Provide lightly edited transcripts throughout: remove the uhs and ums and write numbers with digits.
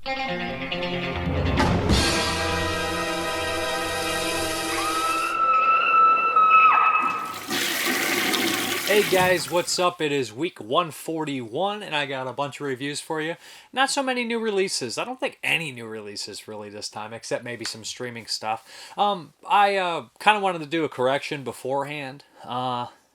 Hey guys, what's up? It is week 141 and I got a bunch of reviews for you. Not so many new releases. I don't think any new releases really this time, except maybe some streaming stuff. I kind of wanted to do a correction beforehand.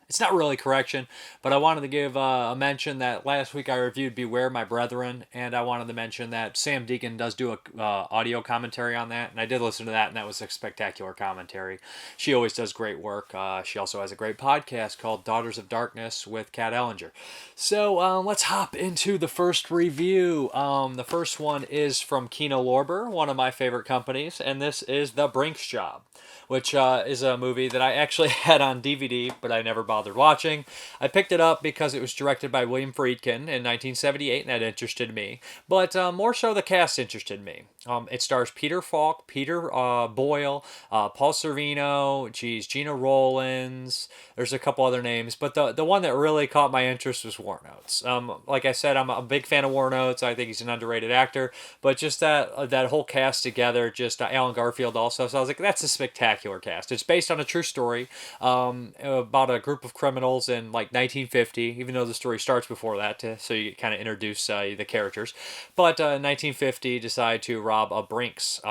It's not really correction, but I wanted to give a mention that last week I reviewed Beware My Brethren, and I wanted to mention that Sam Deacon does do a audio commentary on that, and I did listen to that, and that was a spectacular commentary. She always does great work. She also has a great podcast called Daughters of Darkness with Kat Ellinger. So let's hop into the first review. The first one is from Kino Lorber, one of my favorite companies, and this is The Brink's Job, which is a movie that I actually had on DVD, but I never bothered watching. I picked it up because it was directed by William Friedkin in 1978, and that interested me. But more so, the cast interested me. It stars Peter Falk, Peter Boyle, Paul Sorvino, Gina Rollins. There's a couple other names, but the one that really caught my interest was Warren Oates. Like I said, I'm a big fan of Warren Oates. I think he's an underrated actor, but just that whole cast together, just Alan Garfield also. So I was like, that's a spectacular cast. It's based on a true story about a group of criminals in like 1950, even though the story starts before that, so you kind of introduce the characters. But 1950 decide to rob a Brinks.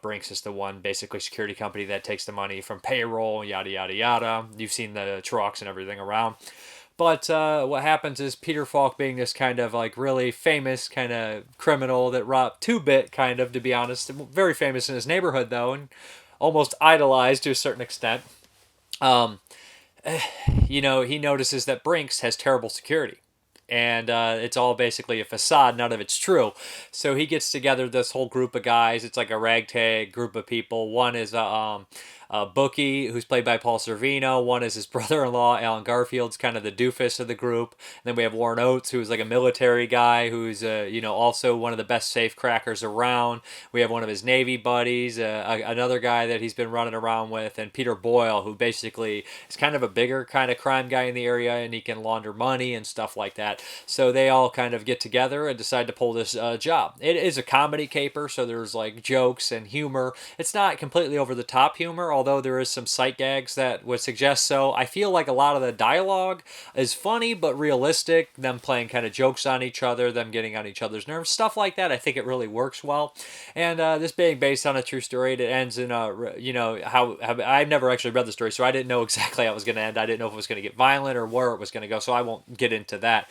Brinks is the one basically security company that takes the money from payroll, yada yada yada. You've seen the trucks and everything around. But what happens is Peter Falk, being this kind of like really famous kind of criminal that robbed two-bit, kind of, to be honest, very famous in his neighborhood though, and almost idolized to a certain extent. Um, he notices that Brinks has terrible security. And it's all basically a facade. None of it's true. So he gets together this whole group of guys. It's like a ragtag group of people. One is Bookie, who's played by Paul Sorvino. One is his brother-in-law, Alan Garfield's kind of the doofus of the group. And then we have Warren Oates, who's like a military guy, who's also one of the best safe crackers around. We have one of his Navy buddies, another guy that he's been running around with, and Peter Boyle, who basically is kind of a bigger kind of crime guy in the area, and he can launder money and stuff like that. So they all kind of get together and decide to pull this job. It is a comedy caper, so there's like jokes and humor. It's not completely over the top humor, although there is some sight gags that would suggest so. I feel like a lot of the dialogue is funny but realistic. Them playing kind of jokes on each other, them getting on each other's nerves, stuff like that. I think it really works well. And this being based on a true story, it ends in how I've never actually read the story, so I didn't know exactly how it was going to end. I didn't know if it was going to get violent or where it was going to go, so I won't get into that.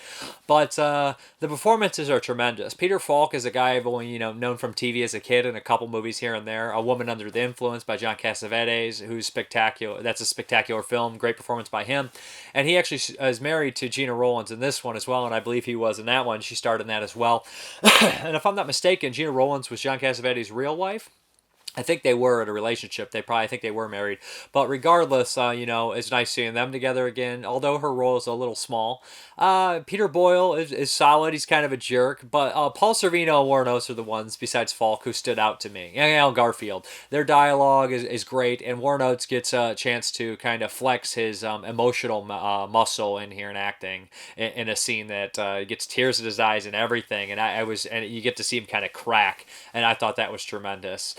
But the performances are tremendous. Peter Falk is a guy I've only known from TV as a kid and a couple movies here and there. A Woman Under the Influence by John Cassavetes, who's spectacular. That's a spectacular film. Great performance by him. And he actually is married to Gina Rollins in this one as well, and I believe he was in that one. She starred in that as well. And if I'm not mistaken, Gina Rollins was John Cassavetes' real wife. I think they were in a relationship. I think they were married. But regardless, it's nice seeing them together again, although her role is a little small. Peter Boyle is solid. He's kind of a jerk. But Paul Sorvino and Warren Oates are the ones, besides Falk, who stood out to me. And Al Garfield. Their dialogue is great, and Warren Oates gets a chance to kind of flex his emotional muscle in here in acting in a scene that gets tears in his eyes and everything. And you get to see him kind of crack, and I thought that was tremendous.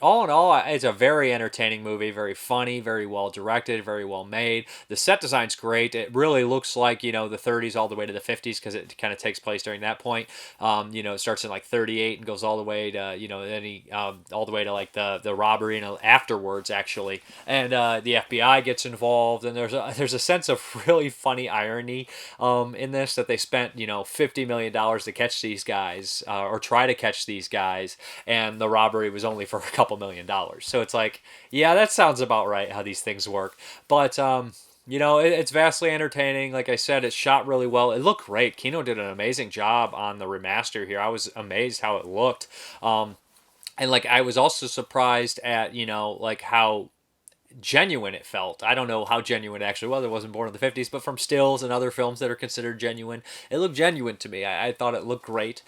All in all, it's a very entertaining movie, very funny, very well directed, very well made. The set design's great. It really looks like, the 30s all the way to the 50s, because it kind of takes place during that point. It starts in like 38 and goes all the way to, all the way to like the robbery and afterwards, actually. And the FBI gets involved, and there's a sense of really funny irony in this, that they spent, $50 million to catch these guys, or try to catch these guys, and the robbery was only for a couple $1,000,000. So it's like, yeah, that sounds about right how these things work. But it's vastly entertaining. Like I said, it's shot really well. It looked great. Kino did an amazing job on the remaster here. I was amazed how it looked. And like I was also surprised at like how genuine it felt. I don't know how genuine it actually was. It wasn't born in the 50s, but from stills and other films that are considered genuine, it looked genuine to me. I thought it looked great.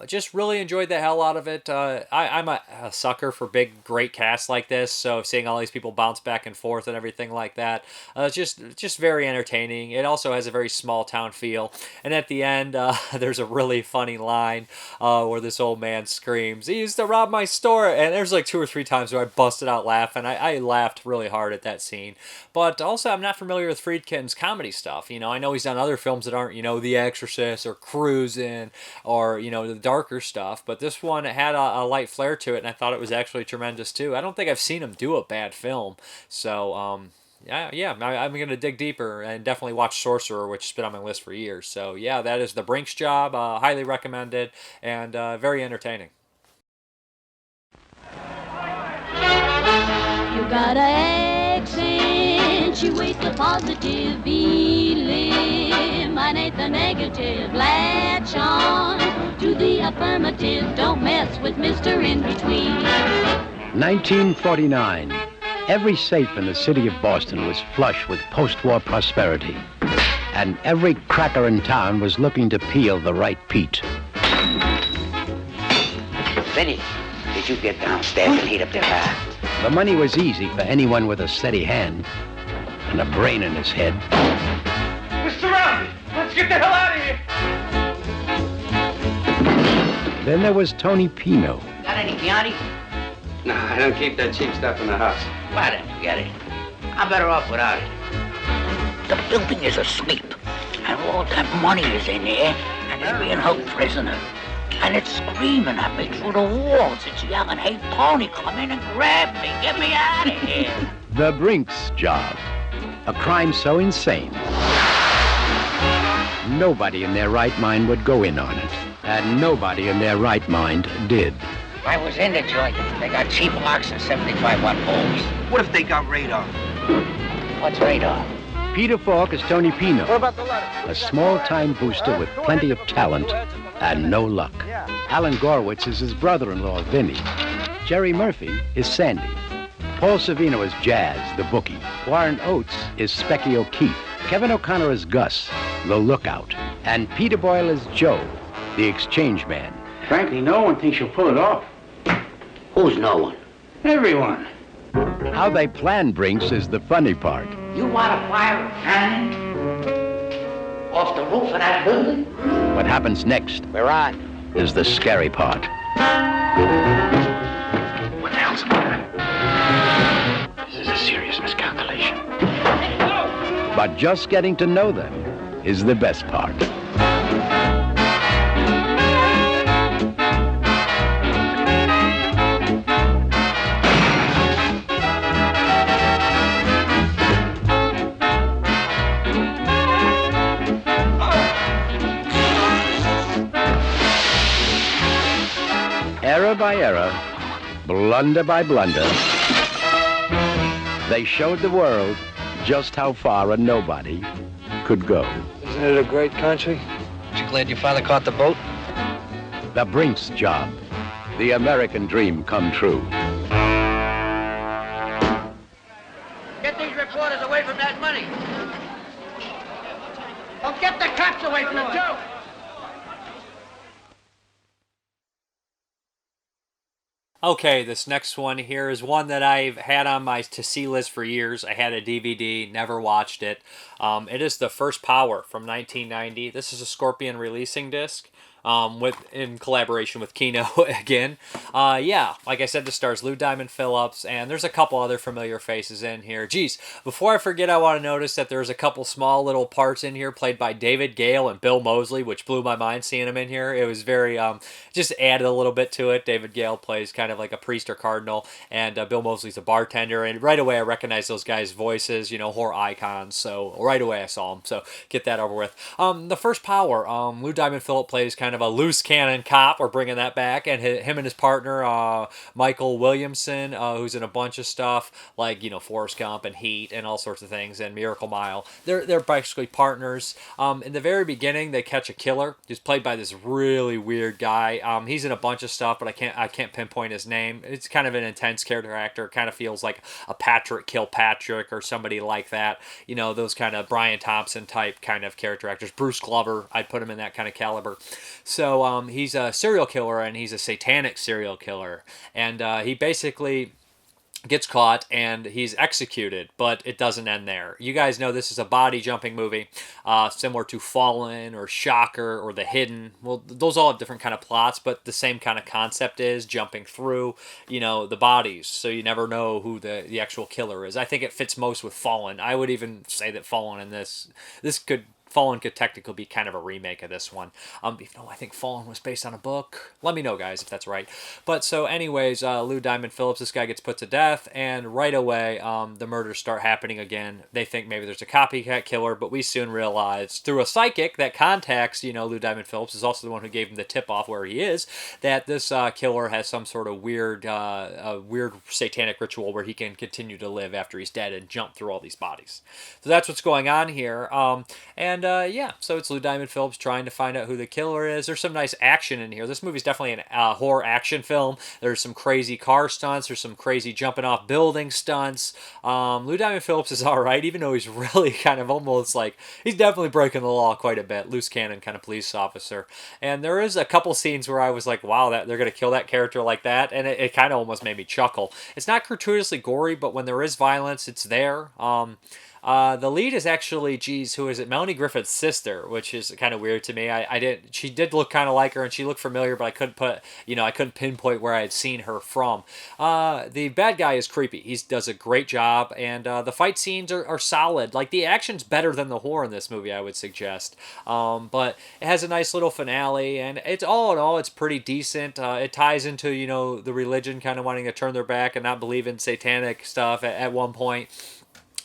Just really enjoyed the hell out of it. I'm a sucker for big, great casts like this, so seeing all these people bounce back and forth and everything like that, just very entertaining. It also has a very small town feel, and at the end, there's a really funny line where this old man screams, "He used to rob my store," and there's like 2 or 3 times where I busted out laughing. I laughed really hard at that scene. But also, I'm not familiar with Friedkin's comedy stuff. I know he's done other films that aren't, The Exorcist or Cruisin' or, the darker stuff. But this one had a light flair to it, and I thought it was actually tremendous, too. I don't think I've seen him do a bad film. So, I'm going to dig deeper and definitely watch Sorcerer, which has been on my list for years. So, yeah, that is The Brink's Job. Highly recommended and very entertaining. You got an accent, you waste the positive, eliminate the negative, latch on to the affirmative, don't mess with Mr. In-Between. 1949. Every safe in the city of Boston was flush with post-war prosperity, and every cracker in town was looking to peel the right peat. Freddy, did you get downstairs and heat up their fire? The money was easy for anyone with a steady hand and a brain in his head. We're surrounded! Let's get the hell out of here! Then there was Tony Pino. Got any Chianti? No, I don't keep that cheap stuff in the house. Why don't you get it? I'm better off without it. The building is asleep, and all that money is in there, and it's being held prisoner. And it's screaming at me through the walls. It's yelling, "Hey, Tony, come in and grab me. Get me out of here." The Brink's Job. A crime so insane, nobody in their right mind would go in on it. And nobody in their right mind did. I was in the joint. They got cheap locks and 75-watt bulbs. What if they got radar? What's radar? Peter Falk is Tony Pino, What about the letter? a small-time booster with plenty of talent and no luck. Alan Gorwitz is his brother-in-law, Vinny. Jerry Murphy is Sandy. Paul Savino is Jazz, the bookie. Warren Oates is Specky O'Keefe. Kevin O'Connor is Gus, the lookout. And Peter Boyle is Joe, the exchange man. Frankly, no one thinks you'll pull it off. Who's no one? Everyone. How they plan Brinks is the funny part. You want to fire a cannon off the roof of that building? What happens next We're on. is the scary part. What the hell's the matter? This is a serious miscalculation. But just getting to know them is the best part. Error by error, blunder by blunder, they showed the world just how far a nobody could go. Isn't it a great country? Aren't you glad your father caught the boat? The Brink's Job, the American dream come true. Get these reporters away from that money. Oh, get the cops away from it, too. Okay, this next one here is one that I've had on my to-see list for years. I had a DVD, never watched it. It is The First Power from 1990. This is a Scorpion releasing disc. In collaboration with Kino again. Like I said, this stars Lou Diamond Phillips, and there's a couple other familiar faces in here. Geez, before I forget, I want to notice that there's a couple small little parts in here played by David Gale and Bill Moseley, which blew my mind seeing them in here. It was very, just added a little bit to it. David Gale plays kind of like a priest or cardinal, and Bill Moseley's a bartender, and right away I recognized those guys' voices, horror icons, so right away I saw them, so get that over with. The First Power, Lou Diamond Phillips plays kind kind of a loose cannon cop. We're bringing that back, and him and his partner, Michael Williamson, who's in a bunch of stuff like Forrest Gump and Heat and all sorts of things, and Miracle Mile. They're basically partners. In the very beginning, they catch a killer who's played by this really weird guy. He's in a bunch of stuff, but I can't pinpoint his name. It's kind of an intense character actor. It kind of feels like a Patrick Kilpatrick or somebody like that. Those kind of Brian Thompson type kind of character actors. Bruce Glover, I'd put him in that kind of caliber. So he's a serial killer, and he's a satanic serial killer, and he basically gets caught and he's executed, but it doesn't end there. You guys know this is a body jumping movie, similar to Fallen or Shocker or The Hidden. Well, those all have different kind of plots, but the same kind of concept is jumping through, the bodies, so you never know who the actual killer is. I think it fits most with Fallen. I would even say that Fallen in this Fallen could technically be kind of a remake of this one. Even though I think Fallen was based on a book. Let me know, guys, if that's right. But so anyways, Lou Diamond Phillips, this guy gets put to death, and right away, the murders start happening again. They think maybe there's a copycat killer, but we soon realize through a psychic that contacts, Lou Diamond Phillips, is also the one who gave him the tip-off where he is, that this killer has some sort of weird satanic ritual where he can continue to live after he's dead and jump through all these bodies. So that's what's going on here. So it's Lou Diamond Phillips trying to find out who the killer is. There's some nice action in here. This movie's definitely a horror action film. There's some crazy car stunts. There's some crazy jumping off building stunts. Lou Diamond Phillips is all right, even though he's really kind of almost like, he's definitely breaking the law quite a bit. Loose cannon kind of police officer. And there is a couple scenes where I was like, wow, that they're going to kill that character like that. And it kind of almost made me chuckle. It's not gratuitously gory, but when there is violence, it's there. The lead is actually, who is it? Melanie Griffith's sister, which is kind of weird to me. She did look kind of like her, and she looked familiar, but I couldn't pinpoint where I had seen her from. The bad guy is creepy. He does a great job, and the fight scenes are solid. Like, the action's better than the horror in this movie, I would suggest. But it has a nice little finale, and it's all in all, it's pretty decent. It ties into, the religion kind of wanting to turn their back and not believe in satanic stuff at one point.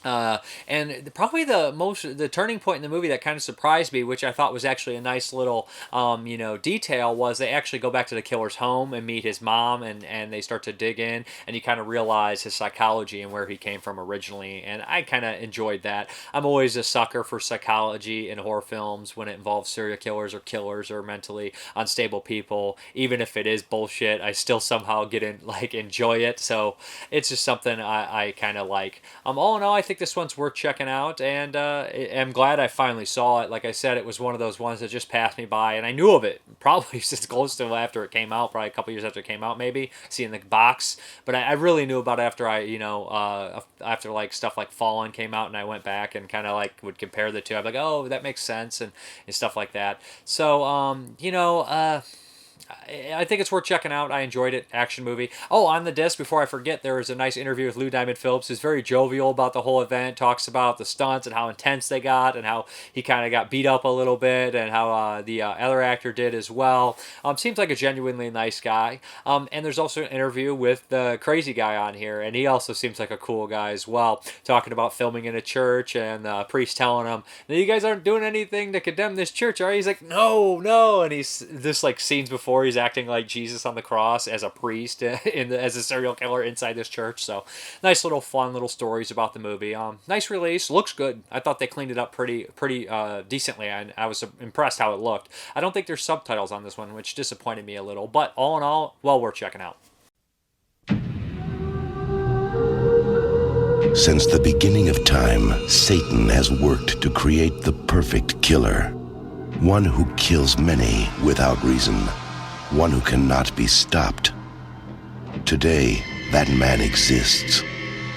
And probably the turning point in the movie that kind of surprised me, which I thought was actually a nice little, detail, was they actually go back to the killer's home and meet his mom, and they start to dig in, and you kind of realize his psychology and where he came from originally, and I kind of enjoyed that. I'm always a sucker for psychology in horror films when it involves serial killers or mentally unstable people. Even if it is bullshit, I still somehow enjoy it, so it's just something I kind of like. All in all, I think this one's worth checking out, and I'm glad I finally saw it. Like I said, it was one of those ones that just passed me by, and I knew of it probably since close to after it came out, probably a couple years after it came out, maybe seeing the box. But I really knew about it after after like stuff like Fallen came out, and I went back and kind of like would compare the two. I'm like, oh, that makes sense, and stuff like that. So I think it's worth checking out. I enjoyed it. Action movie. Oh, on the disc, before I forget, there was a nice interview with Lou Diamond Phillips, who's very jovial about the whole event, talks about the stunts and how intense they got, and how he kind of got beat up a little bit, and how the other actor did as well. Seems like a genuinely nice guy. And there's also an interview with the crazy guy on here, and he also seems like a cool guy as well, talking about filming in a church, and the priest telling him, you guys aren't doing anything to condemn this church, are you? He's like, no, and he's this like scenes before, he's acting like Jesus on the cross as a priest as a serial killer inside this church. So nice little fun little stories about the movie. Nice release, looks good. I thought they cleaned it up pretty decently, and I was impressed how it looked. I don't think there's subtitles on this one, which disappointed me a little, but all in all, well worth checking out. Since the beginning of time, Satan has worked to create the perfect killer. One who kills many without reason. One who cannot be stopped. Today, that man exists.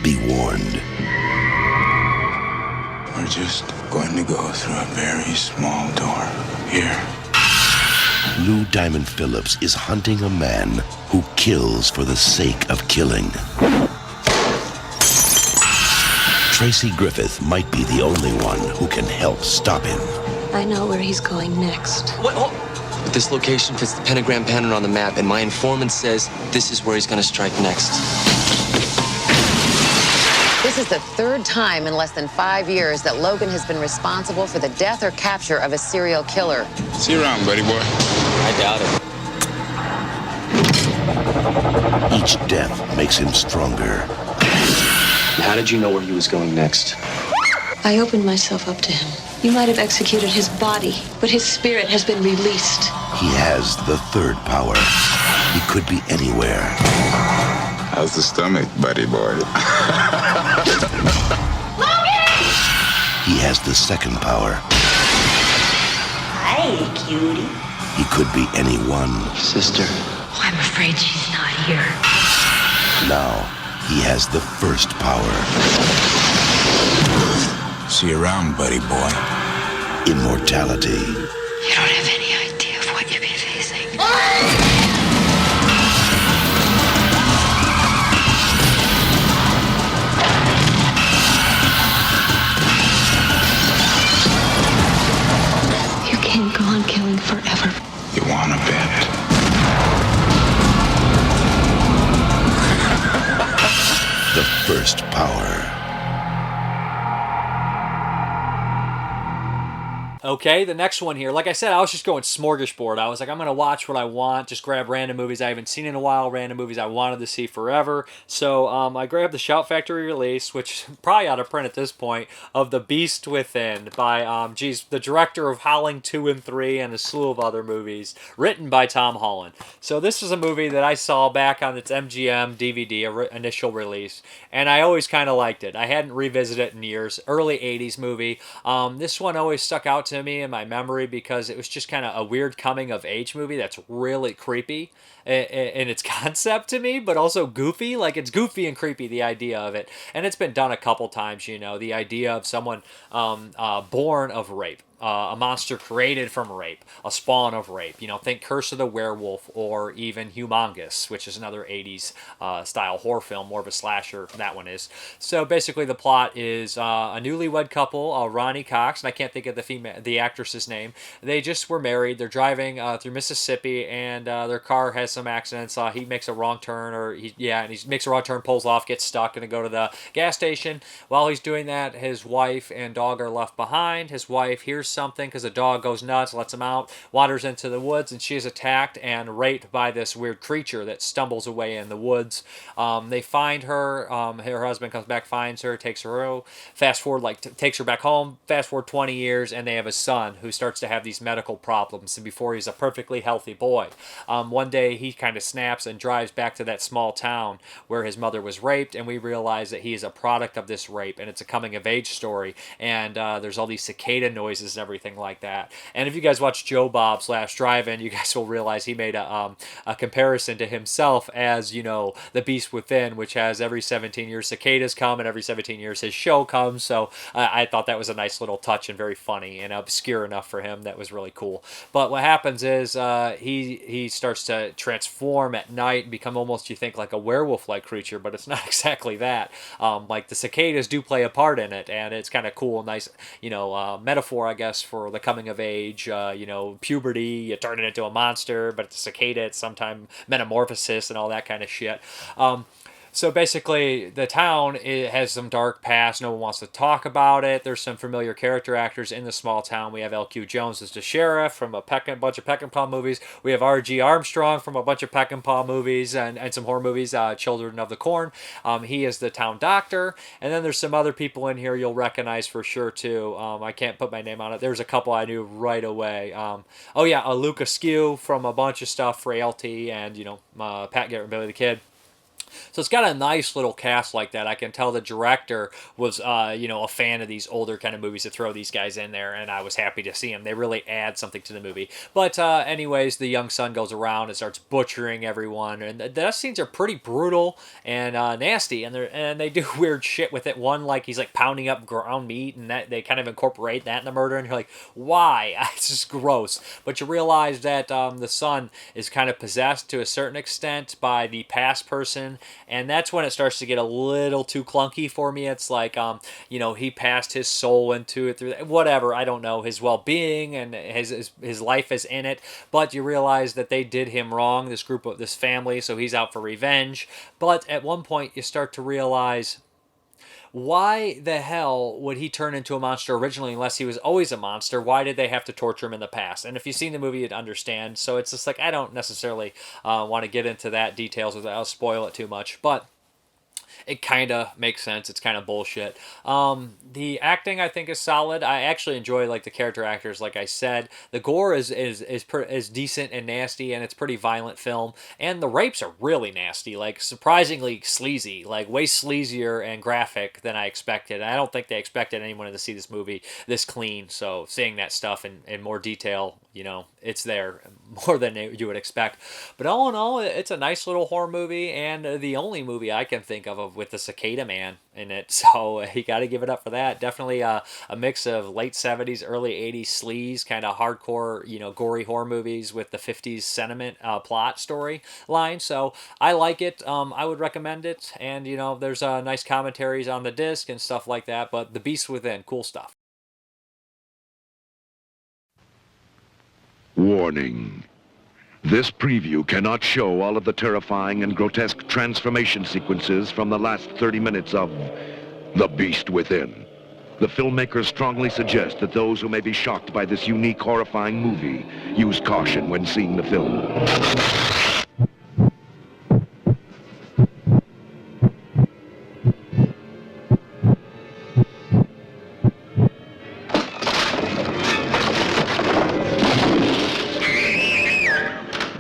Be warned. We're just going to go through a very small door here. Lou Diamond Phillips is hunting a man who kills for the sake of killing. Tracy Griffith might be the only one who can help stop him. I know where he's going next. What? Oh. But this location fits the pentagram pattern on the map, and my informant says this is where he's going to strike next. This is the third time in less than 5 years that Logan has been responsible for the death or capture of a serial killer. See you around, buddy boy. I doubt it. Each death makes him stronger. How did you know where he was going next? I opened myself up to him. You might have executed his body, but his spirit has been released. He has the third power. He could be anywhere. How's the stomach, buddy boy? He has the second power. Hi, cutie. He could be anyone. Sister. Oh, I'm afraid she's not here. Now, he has the first power. See you around, buddy boy. Immortality. You don't have any idea of what you've been facing. You can't go on killing forever. You wanna bet? The first power. Okay, the next one here. Like I said, I was just going smorgasbord. I was like, I'm going to watch what I want, just grab random movies I haven't seen in a while, random movies I wanted to see forever. So I grabbed the Shout Factory release, which probably out of print at this point, of The Beast Within by, the director of Howling 2 and 3 and a slew of other movies, written by Tom Holland. So this is a movie that I saw back on its MGM DVD initial release, and I always kind of liked it. I hadn't revisited it in years. Early 80s movie. This one always stuck out to me in my memory because it was just kind of a weird coming of age movie that's really creepy in its concept to me, but also goofy. Like, it's goofy and creepy, the idea of it. And it's been done a couple times, you know, the idea of someone born of rape. A monster created from rape, a spawn of rape. You know, think Curse of the Werewolf or even Humongous, which is another 80s style horror film, more of a slasher, that one is. So basically the plot is a newlywed couple, Ronnie Cox, and I can't think of the actress's name. They just were married. They're driving through Mississippi, and their car has some accidents. He makes a wrong turn, and he makes a wrong turn, pulls off, gets stuck, and they go to the gas station. While he's doing that, his wife and dog are left behind. His wife hears something because the dog goes nuts, lets him out, wanders into the woods, and she is attacked and raped by this weird creature that stumbles away in the woods. They find her. Her husband comes back, finds her, takes her home. Fast forward, takes her back home. Fast forward 20 years, and they have a son who starts to have these medical problems. And before he's a perfectly healthy boy, one day he kind of snaps and drives back to that small town where his mother was raped, and we realize that he is a product of this rape, and it's a coming of age story. And there's all these cicada noises and everything like that. And if you guys watch Joe Bob's Last Drive-In, you guys will realize he made a comparison to himself as, you know, the Beast Within, which has every 17 years cicadas come, and every 17 years his show comes. So I thought that was a nice little touch and very funny and obscure enough for him. That was really cool. But what happens is he starts to transform at night and become almost, you think, like a werewolf-like creature, but it's not exactly that. Like, the cicadas do play a part in it, and it's kind of cool, nice, you know, metaphor, I guess, for the coming of age, you know, puberty, you turn it into a monster, but it's a cicada, it's sometime metamorphosis and all that kind of shit. So basically, the town, it has some dark past. No one wants to talk about it. There's some familiar character actors in the small town. We have L.Q. Jones as the sheriff from a bunch of Peckinpah movies. We have R.G. Armstrong from a bunch of Peckinpah movies and some horror movies, Children of the Corn. He is the town doctor. And then there's some other people in here you'll recognize for sure, too. I can't put my name on it. There's a couple I knew right away. Luke Askew from a bunch of stuff, Frailty, and, you know, Pat Garrett and Billy the Kid. So it's got a nice little cast like that. I can tell the director was, a fan of these older kind of movies to throw these guys in there, and I was happy to see them. They really add something to the movie. But anyways, the young son goes around and starts butchering everyone, and the death scenes are pretty brutal and nasty, and they do weird shit with it. One, like, he's like pounding up ground meat, and that they kind of incorporate that in the murder, and you're like, why? It's just gross. But you realize that the son is kind of possessed to a certain extent by the past person. And that's when it starts to get a little too clunky for me. It's like, he passed his soul into it through whatever. I don't know, his well-being and his life is in it. But you realize that they did him wrong, this family, so he's out for revenge. But at one point you start to realize, why the hell would he turn into a monster originally unless he was always a monster? Why did they have to torture him in the past? And if you've seen the movie, you'd understand. So it's just like, I don't necessarily want to get into that details without spoil it too much, but it kind of makes sense. It's kind of bullshit. The acting I think is solid. I actually enjoy like the character actors. Like I said, the gore is decent and nasty, and it's pretty violent film. And the rapes are really nasty, like surprisingly sleazy, like way sleazier and graphic than I expected. I don't think they expected anyone to see this movie this clean. So seeing that stuff in more detail, you know, it's there more than you would expect. But all in all, it's a nice little horror movie, and the only movie I can think of with the Cicada Man in it. So you got to give it up for that. Definitely a mix of late 70s, early 80s sleaze, kind of hardcore, you know, gory horror movies with the 50s sentiment plot story line. So I like it. I would recommend it. And, you know, there's nice commentaries on the disc and stuff like that. But The Beast Within, cool stuff. Warning. This preview cannot show all of the terrifying and grotesque transformation sequences from the last 30 minutes of The Beast Within. The filmmakers strongly suggest that those who may be shocked by this unique, horrifying movie use caution when seeing the film.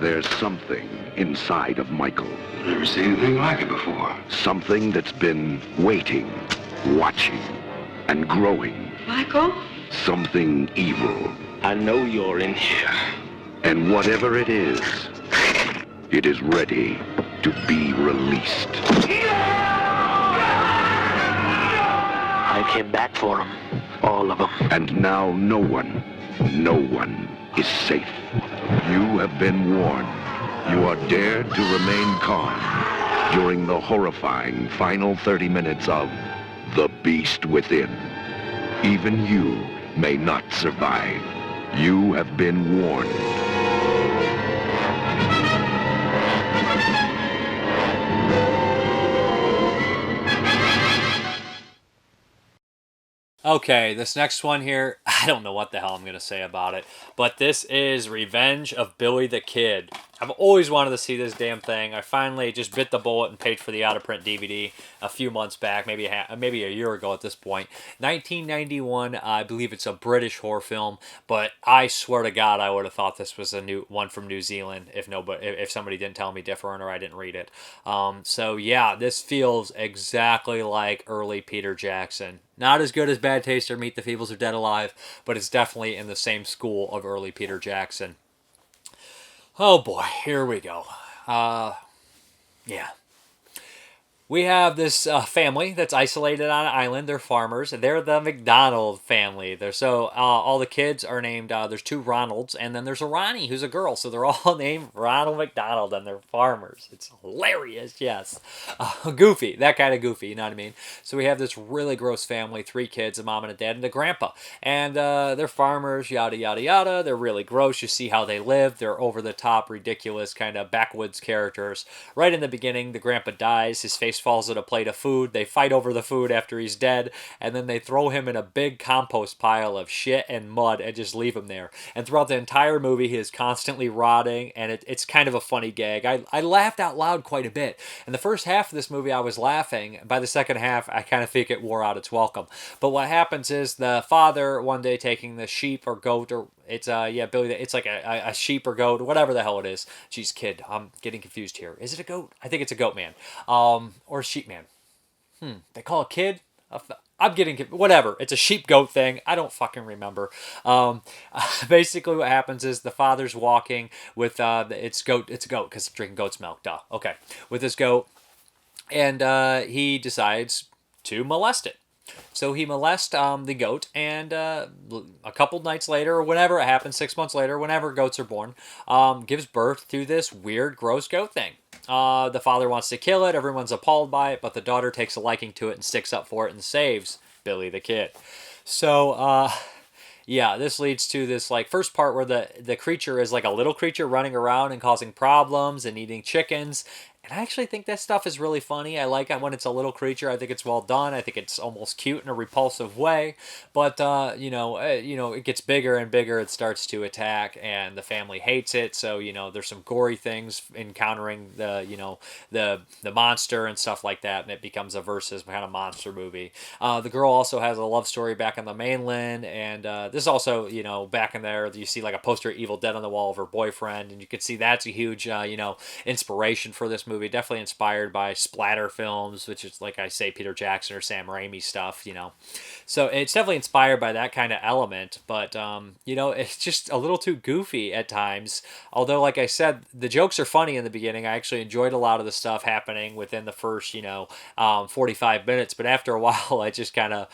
There's something inside of Michael. Never seen anything like it before. Something that's been waiting, watching, and growing. Michael? Something evil. I know you're in here. And whatever it is ready to be released. I came back for them. All of them. And now no one is safe. You have been warned. You are dared to remain calm during the horrifying final 30 minutes of The Beast Within. Even you may not survive. You have been warned. Okay, this next one here, I don't know what the hell I'm going to say about it, but this is Revenge of Billy the Kid. I've always wanted to see this damn thing. I finally just bit the bullet and paid for the out-of-print DVD a few months back, maybe a year ago at this point. 1991, I believe it's a British horror film, but I swear to God I would have thought this was a new one from New Zealand if somebody didn't tell me different or I didn't read it. So yeah, this feels exactly like early Peter Jackson. Not as good as Bad Taste or Meet the Feebles or Dead Alive, but it's definitely in the same school of early Peter Jackson. Oh boy, here we go. Yeah. We have this family that's isolated on an island. They're farmers. They're the McDonald family. All the kids are named, there's two Ronalds, and then there's a Ronnie who's a girl. So they're all named Ronald McDonald, and they're farmers. It's hilarious, yes. Goofy, that kind of goofy, you know what I mean? So we have this really gross family, 3 kids, a mom and a dad, and a grandpa. And they're farmers, yada, yada, yada. They're really gross. You see how they live. They're over-the-top, ridiculous, kind of backwoods characters. Right in the beginning, the grandpa dies. His face falls at a plate of food. They fight over the food after he's dead, and then they throw him in a big compost pile of shit and mud and just leave him there. And throughout the entire movie, he is constantly rotting, and it's kind of a funny gag. I laughed out loud quite a bit. In the first half of this movie, I was laughing. By the second half, I kind of think it wore out its welcome. But what happens is the father, one day taking the sheep or goat, or it's Billy, it's like a sheep or goat, whatever the hell it is. Jeez, kid, I'm getting confused here. Is it a goat? I think it's a goat man. Or a sheep man. They call a kid? I'm getting, whatever. It's a sheep goat thing. I don't fucking remember. Basically what happens is the father's walking with, it's a goat because it's drinking goat's milk, duh. Okay. With this goat, and he decides to molest it. So he molests the goat, and a couple nights later, or whenever it happens, 6 months later, whenever goats are born, gives birth to this weird, gross goat thing. The father wants to kill it, everyone's appalled by it, but the daughter takes a liking to it and sticks up for it and saves Billy the Kid. So, yeah, this leads to this first part where the creature is like a little creature running around and causing problems and eating chickens. And I actually think that stuff is really funny. I like it when it's a little creature. I think it's well done. I think it's almost cute in a repulsive way. But it gets bigger and bigger. It starts to attack, and the family hates it. So there's some gory things encountering the monster and stuff like that, and it becomes a versus kind of monster movie. The girl also has a love story back on the mainland, and this also back in there you see like a poster of Evil Dead on the wall of her boyfriend, and you can see that's a huge inspiration for this movie. Definitely inspired by splatter films, which is, like I say, Peter Jackson or Sam Raimi stuff, So it's definitely inspired by that kind of element, but it's just a little too goofy at times. Although, like I said, the jokes are funny in the beginning. I actually enjoyed a lot of the stuff happening within the first 45 minutes, but after a while I just kind of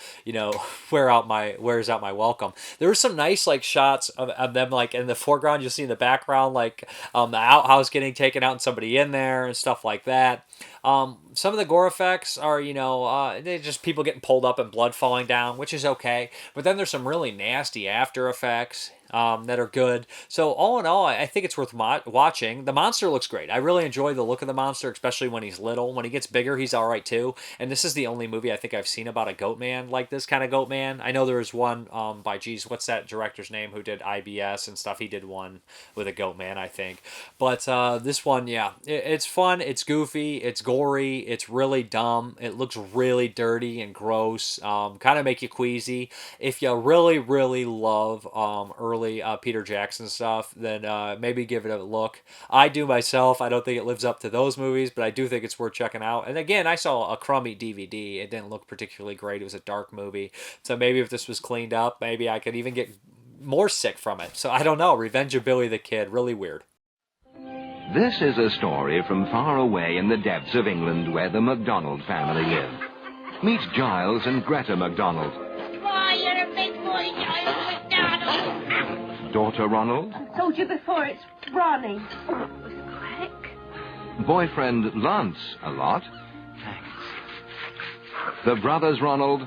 wears out my welcome. There were some nice like shots of them like in the foreground. You'll see in the background like the outhouse getting taken out and somebody in there and stuff like that. Some of the gore effects are, they're just people getting pulled up and blood falling down, which is okay. But then there's some really nasty after effects that are good. So all in all, I think it's worth watching. The monster looks great. I really enjoy the look of the monster, especially when he's little. When he gets bigger, he's all right too. And this is the only movie I think I've seen about a goat man like this kind of goat man. I know there was one by, what's that director's name who did IBS and stuff? He did one with a goat man, I think. But this one, yeah, it's fun. It's goofy. It's gory. It's really dumb. It looks really dirty and gross. Kind of make you queasy. If you really, really love early Peter Jackson stuff, then maybe give it a look. I do myself. I don't think it lives up to those movies, but I do think it's worth checking out. And again, I saw a crummy DVD. It didn't look particularly great. It was a dark movie. So maybe if this was cleaned up, maybe I could even get more sick from it. So I don't know. Revenge of Billy the Kid. Really weird. This is a story from far away in the depths of England where the MacDonald family live. Meet Giles and Greta MacDonald. Why, you're a big boy, Giles McDonald. Daughter Ronald. I told you before, it's Ronnie. Oh, that was quick. Boyfriend Lance, a lot. The brothers Ronald.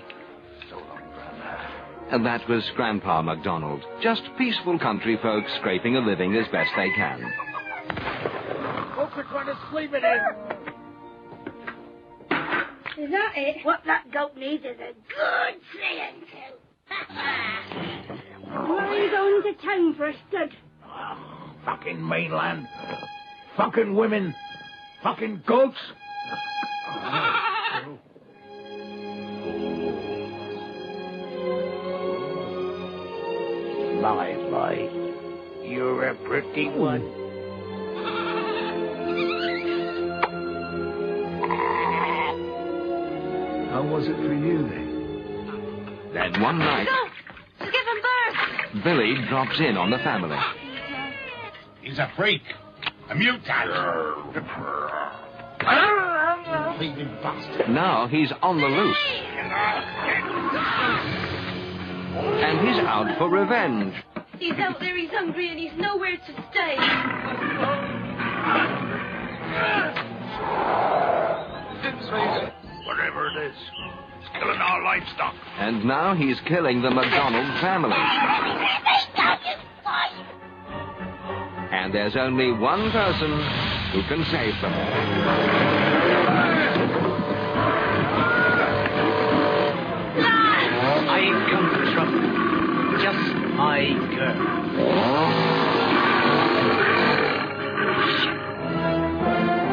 And that was Grandpa MacDonald. Just peaceful country folks scraping a living as best they can. Folks are trying to sleep it in. Is that it? What that goat needs is a good seeing to. Where are you going to town for a stud? Fucking mainland. Fucking women. Fucking goats. My, you're a pretty one. How was it for you, then? Then one night, She's giving birth. Billy drops in on the family. He's a freak. A mutant. Thieving bastard. Now he's on the loose. And he's out for revenge. He's out there, he's hungry, and he's nowhere to stay. Whatever it is, it's killing our livestock. And now he's killing the MacDonald family. And there's only one person who can save them. I come for trouble. Just my girl.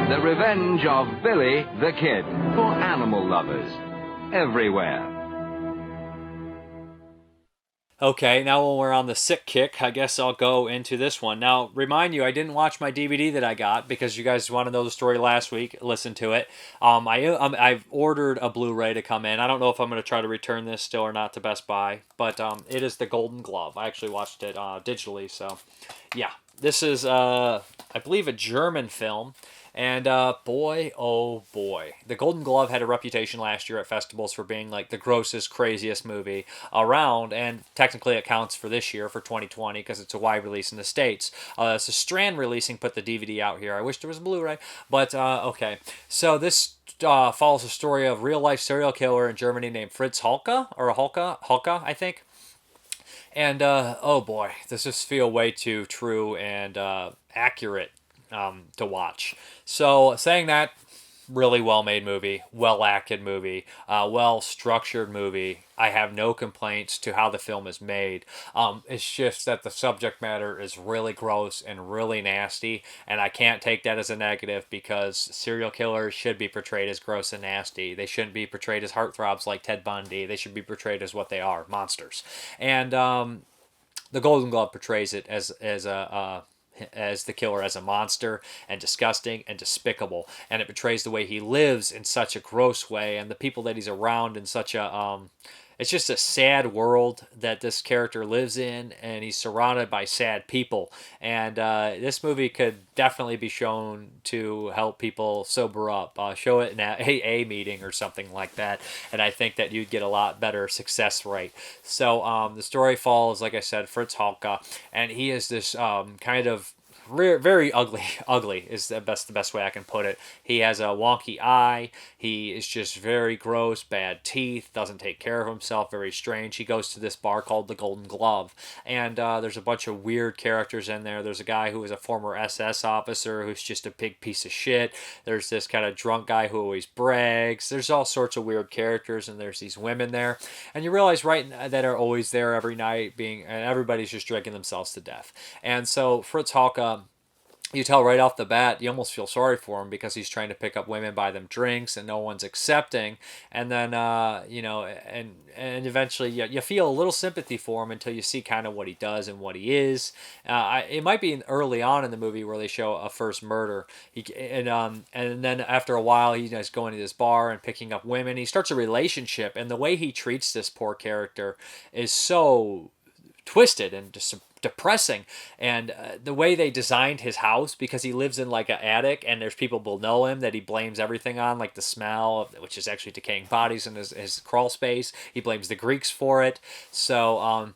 The revenge of Billy the Kid for animal lovers everywhere. Okay, now when we're on the sick kick, I guess I'll go into this one. Now, remind you, I didn't watch my DVD that I got because you guys want to know the story last week. Listen to it. I've ordered a Blu-ray to come in. I don't know if I'm going to try to return this still or not to Best Buy, but it is The Golden Glove. I actually watched it digitally, so yeah. This is, I believe, a German film. And boy, oh boy. The Golden Glove had a reputation last year at festivals for being like the grossest, craziest movie around. And technically it counts for this year, for 2020, because it's a wide release in the States. It's a Strand releasing, put the DVD out here. I wish there was a Blu-ray. But, okay. So this follows the story of real-life serial killer in Germany named Fritz Holka, or Holka, I think. And, oh boy, does this feel way too true and accurate to watch. So saying that, really well-made movie, well-acted movie, well-structured movie. I have no complaints to how the film is made. It's just that the subject matter is really gross and really nasty, and I can't take that as a negative because serial killers should be portrayed as gross and nasty. They shouldn't be portrayed as heartthrobs like Ted Bundy. They should be portrayed as what they are, monsters. And the Golden Glove portrays it as the killer as a monster and disgusting and despicable, and it portrays the way he lives in such a gross way and the people that he's around in such a it's just a sad world that this character lives in, and he's surrounded by sad people. And this movie could definitely be shown to help people sober up. Show it in an AA meeting or something like that, and I think that you'd get a lot better success rate. So the story follows, like I said, Fritz Halka, and he is this kind of very ugly is the best way I can put it. He has a wonky eye. He is just very gross, bad teeth, doesn't take care of himself, very strange. He goes to this bar called the Golden Glove, and there's a bunch of weird characters in there. There's a guy who is a former SS officer who's just a big piece of shit. There's this kind of drunk guy who always brags. There's all sorts of weird characters, and there's these women there, and you realize that are always there every night, and everybody's just drinking themselves to death. And so Fritz Halka, you tell right off the bat, you almost feel sorry for him because he's trying to pick up women, buy them drinks, and no one's accepting. And then, and eventually you feel a little sympathy for him until you see kind of what he does and what he is. It might be early on in the movie where they show a first murder. And then after a while, he's going to this bar and picking up women. He starts a relationship, and the way he treats this poor character is so twisted and just depressing. And the way they designed his house, because he lives in like an attic and there's people below him that he blames everything on, like the smell, which is actually decaying bodies in his crawl space. He blames the Greeks for it. So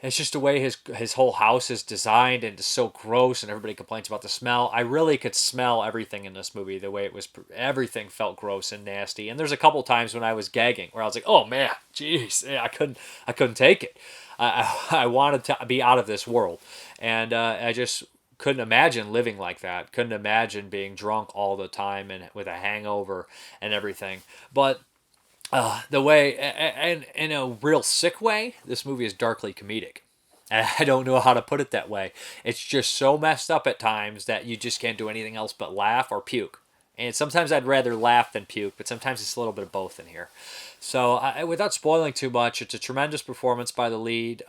it's just the way his whole house is designed, and it's so gross, and everybody complains about the smell. I really could smell everything in this movie, the way it was. Everything felt gross and nasty. And there's a couple times when I was gagging, where I was like, "Oh man, jeez, I couldn't take it. I wanted to be out of this world, and I just couldn't imagine living like that. Couldn't imagine being drunk all the time and with a hangover and everything. But the way, and in a real sick way, this movie is darkly comedic. I don't know how to put it that way. It's just so messed up at times that you just can't do anything else but laugh or puke. And sometimes I'd rather laugh than puke, but sometimes it's a little bit of both in here. So without spoiling too much, it's a tremendous performance by the lead.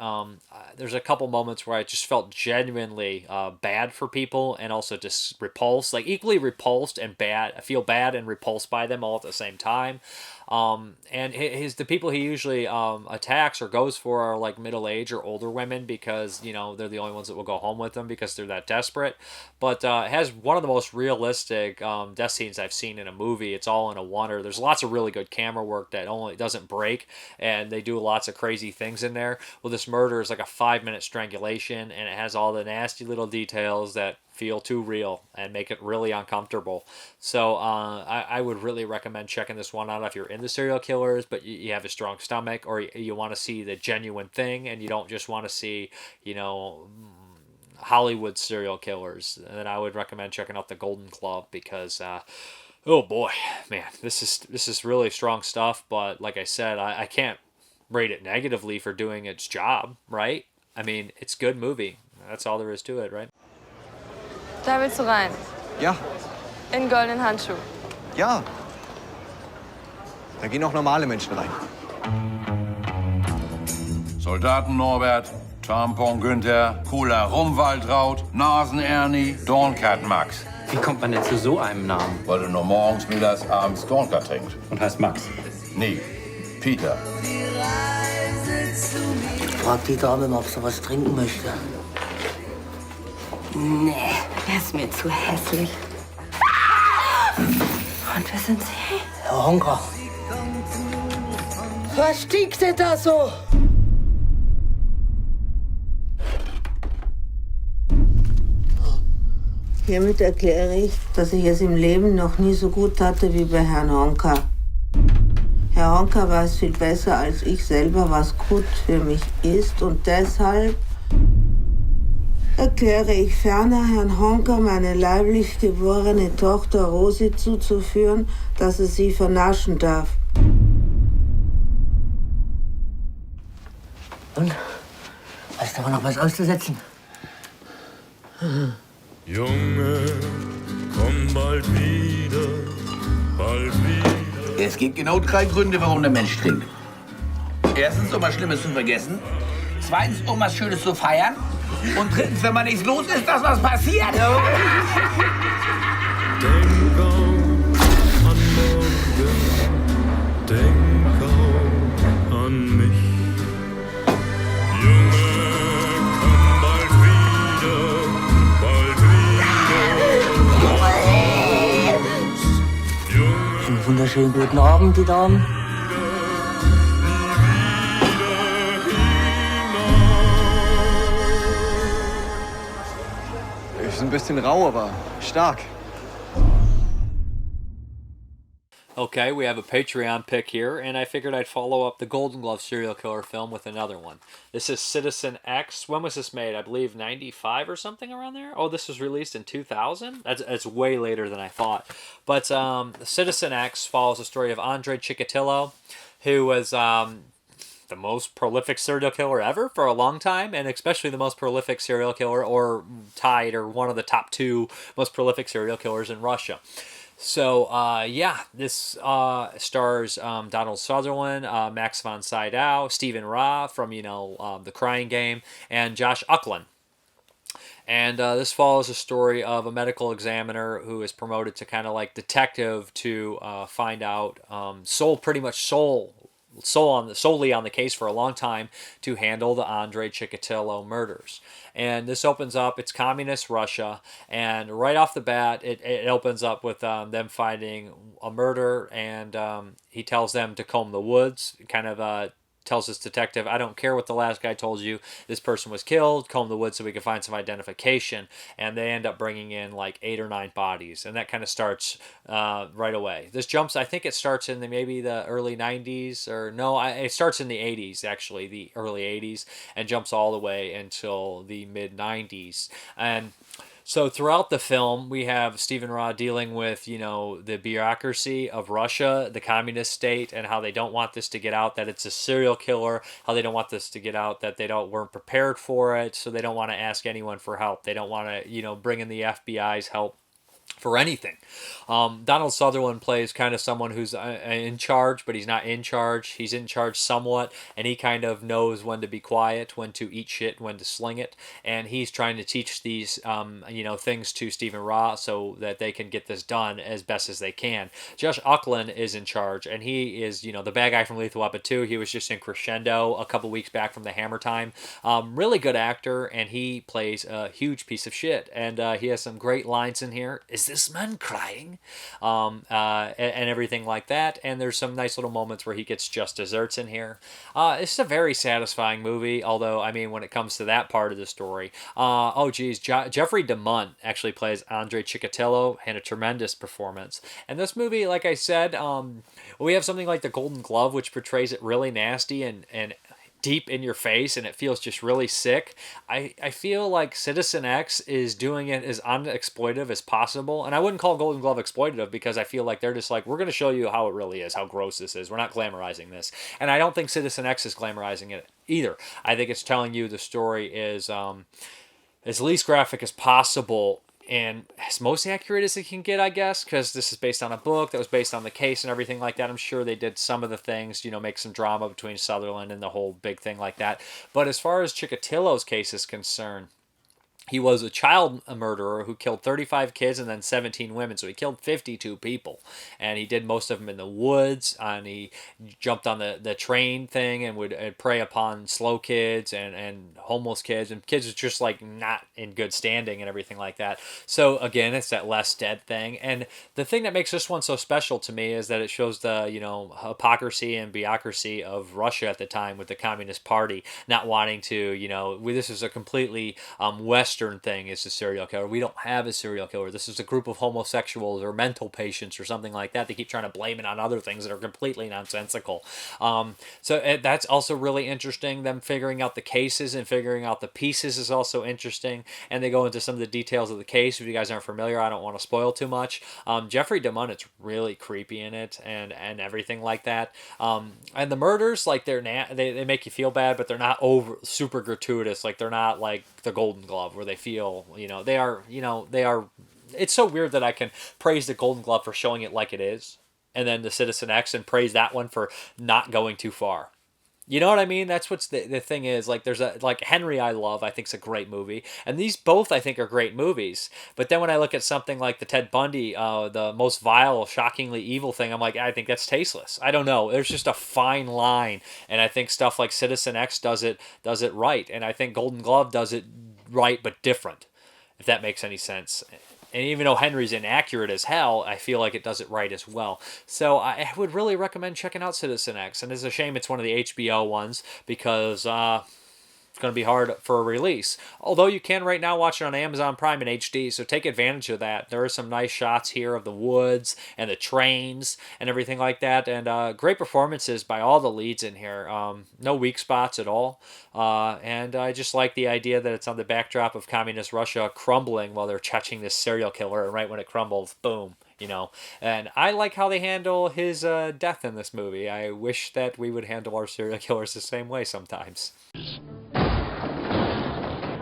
There's a couple moments where I just felt genuinely bad for people, and also just repulsed, like equally repulsed and bad. I feel bad and repulsed by them all at the same time. And the people he usually attacks or goes for are like middle-aged or older women, because they're the only ones that will go home with them because they're that desperate. But it has one of the most realistic death scenes I've seen in a movie. It's all in a wonder. There's lots of really good camera work that only doesn't break, and they do lots of crazy things in there. Well, this murder is like a 5-minute strangulation, and it has all the nasty little details that feel too real and make it really uncomfortable. So I would really recommend checking this one out if you're into serial killers, but you have a strong stomach, or you want to see the genuine thing, and you don't just want to see, Hollywood serial killers. And then I would recommend checking out the Golden Glove, because oh boy, man, this is really strong stuff. But like I said, I can't rate it negatively for doing its job, right? I mean, it's a good movie. That's all there is to it, right? Da willst du rein? Ja. In goldenen Handschuh? Ja. Da gehen auch normale Menschen rein. Soldaten Norbert, Tampon Günther, Cooler Rumwaldraut, Nasen Ernie, Dornkat Max. Wie kommt man denn zu so einem Namen? Weil du nur morgens, mittags, abends Dornkat trinkst. Und heißt Max? Nee, Peter. Frag die Dame, ob sie was trinken möchte. Nee, der ist mir zu hässlich. Und wer sind Sie? Herr Honka. Was stinkt denn da so? Hiermit erkläre ich, dass ich es im Leben noch nie so gut hatte wie bei Herrn Honka. Herr Honka weiß viel besser als ich selber, was gut für mich ist, und deshalb erkläre ich ferner Herrn Honka meine leiblich geborene Tochter Rosi zuzuführen, dass er sie vernaschen darf. Und? Hast du aber noch was auszusetzen? Junge, komm bald wieder, bald wieder. Es gibt genau 3 Gründe, warum der Mensch trinkt. Erstens, um was Schlimmes zu vergessen. Zweitens, um was Schönes zu feiern. Und drittens, wenn man nichts los ist, dass was passiert. Denk auch an morgen, denk auch an mich. Junge, komm bald wieder, Einen wunderschönen guten Abend, die Damen. Ist ein bisschen rau, aber stark. Okay, we have a Patreon pick here, and I figured I'd follow up the Golden Glove serial killer film with another one. This is Citizen X. When was this made? I believe 95 or something around there? Oh, this was released in 2000? That's way later than I thought. But Citizen X follows the story of Andre Chikatilo, who was the most prolific serial killer ever for a long time, and especially the most prolific serial killer, or tied, or one of the top 2 most prolific serial killers in Russia. So, yeah, this stars Donald Sutherland, Max von Sydow, Stephen Ra from, The Crying Game, and Josh Uckland. And this follows the story of a medical examiner who is promoted to kind of like detective to find out, solely on the case for a long time to handle the Andre Chikatilo murders. And this opens up, it's communist Russia, and right off the bat, it opens up with them finding a murder, and he tells them to comb the woods, kind of tells this detective, I don't care what the last guy told you, this person was killed, comb the woods so we can find some identification. And they end up bringing in like 8 or 9 bodies, and that kind of starts right away. This jumps, I think it starts in maybe the early 90s, or no, it starts in the 80s, actually, the early 80s, and jumps all the way until the mid 90s. And so throughout the film, we have Stephen Ra dealing with, the bureaucracy of Russia, the communist state, and how they don't want this to get out, that it's a serial killer, how they don't want this to get out, that they weren't prepared for it, so they don't want to ask anyone for help. They don't want to, bring in the FBI's help for anything. Donald Sutherland plays kind of someone who's in charge, but he's not in charge. He's in charge somewhat, and he kind of knows when to be quiet, when to eat shit, when to sling it. And he's trying to teach these, things to Stephen Ra so that they can get this done as best as they can. Josh Uckland is in charge, and he is, the bad guy from Lethal Weapon 2. He was just in Crescendo a couple weeks back from the Hammer Time. Really good actor, and he plays a huge piece of shit. And he has some great lines in here. Is this man crying? And everything like that. And there's some nice little moments where he gets just desserts in here. It's a very satisfying movie, although, when it comes to that part of the story, Jeffrey DeMunt actually plays Andre Chikatilo, and a tremendous performance. And this movie, like I said, we have something like The Golden Glove, which portrays it really nasty and deep in your face, and it feels just really sick. I feel like Citizen X is doing it as unexploitive as possible, and I wouldn't call Golden Glove exploitative, because I feel like they're just like, we're going to show you how it really is, how gross this is. We're not glamorizing this. And I don't think Citizen X is glamorizing it either. I think it's telling you the story is as least graphic as possible, and as most accurate as it can get, I guess, because this is based on a book that was based on the case and everything like that. I'm sure they did some of the things, make some drama between Sutherland and the whole big thing like that. But as far as Chikatilo's case is concerned, he was a child murderer who killed 35 kids and then 17 women. So he killed 52 people. And he did most of them in the woods. And he jumped on the train thing and would prey upon slow kids and homeless kids. And kids just like not in good standing and everything like that. So again, it's that less dead thing. And the thing that makes this one so special to me is that it shows the, hypocrisy and bureaucracy of Russia at the time with the Communist Party not wanting to, this is a completely Western Western thing is a serial killer. We don't have a serial killer. This is a group of homosexuals or mental patients or something like that. They keep trying to blame it on other things that are completely nonsensical. That's also really interesting. Them figuring out the cases and figuring out the pieces is also interesting. And they go into some of the details of the case. If you guys aren't familiar, I don't want to spoil too much. Jeffrey DeMunnet's really creepy in it and everything like that. And the murders, like they make you feel bad, but they're not over super gratuitous. Like they're not like the Golden Glove where they feel, they are. It's so weird that I can praise the Golden Glove for showing it like it is, and then the Citizen X and praise that one for not going too far. You know what I mean? That's what's the thing is. Like there's like Henry I Love, I think is a great movie. And these both I think are great movies. But then when I look at something like the Ted Bundy, the most vile, shockingly evil thing, I'm like, I think that's tasteless. I don't know. There's just a fine line. And I think stuff like Citizen X does it right. And I think Golden Glove does it right but different, if that makes any sense. And even though Henry's inaccurate as hell, I feel like it does it right as well. So I would really recommend checking out Citizen X. And it's a shame it's one of the HBO ones because it's going to be hard for a release. Although you can right now watch it on Amazon Prime in HD, so take advantage of that. There are some nice shots here of the woods and the trains and everything like that. And great performances by all the leads in here. No weak spots at all. And I just like the idea that it's on the backdrop of communist Russia crumbling while they're catching this serial killer. And right when it crumbles, boom. And I like how they handle his death in this movie. I wish that we would handle our serial killers the same way sometimes.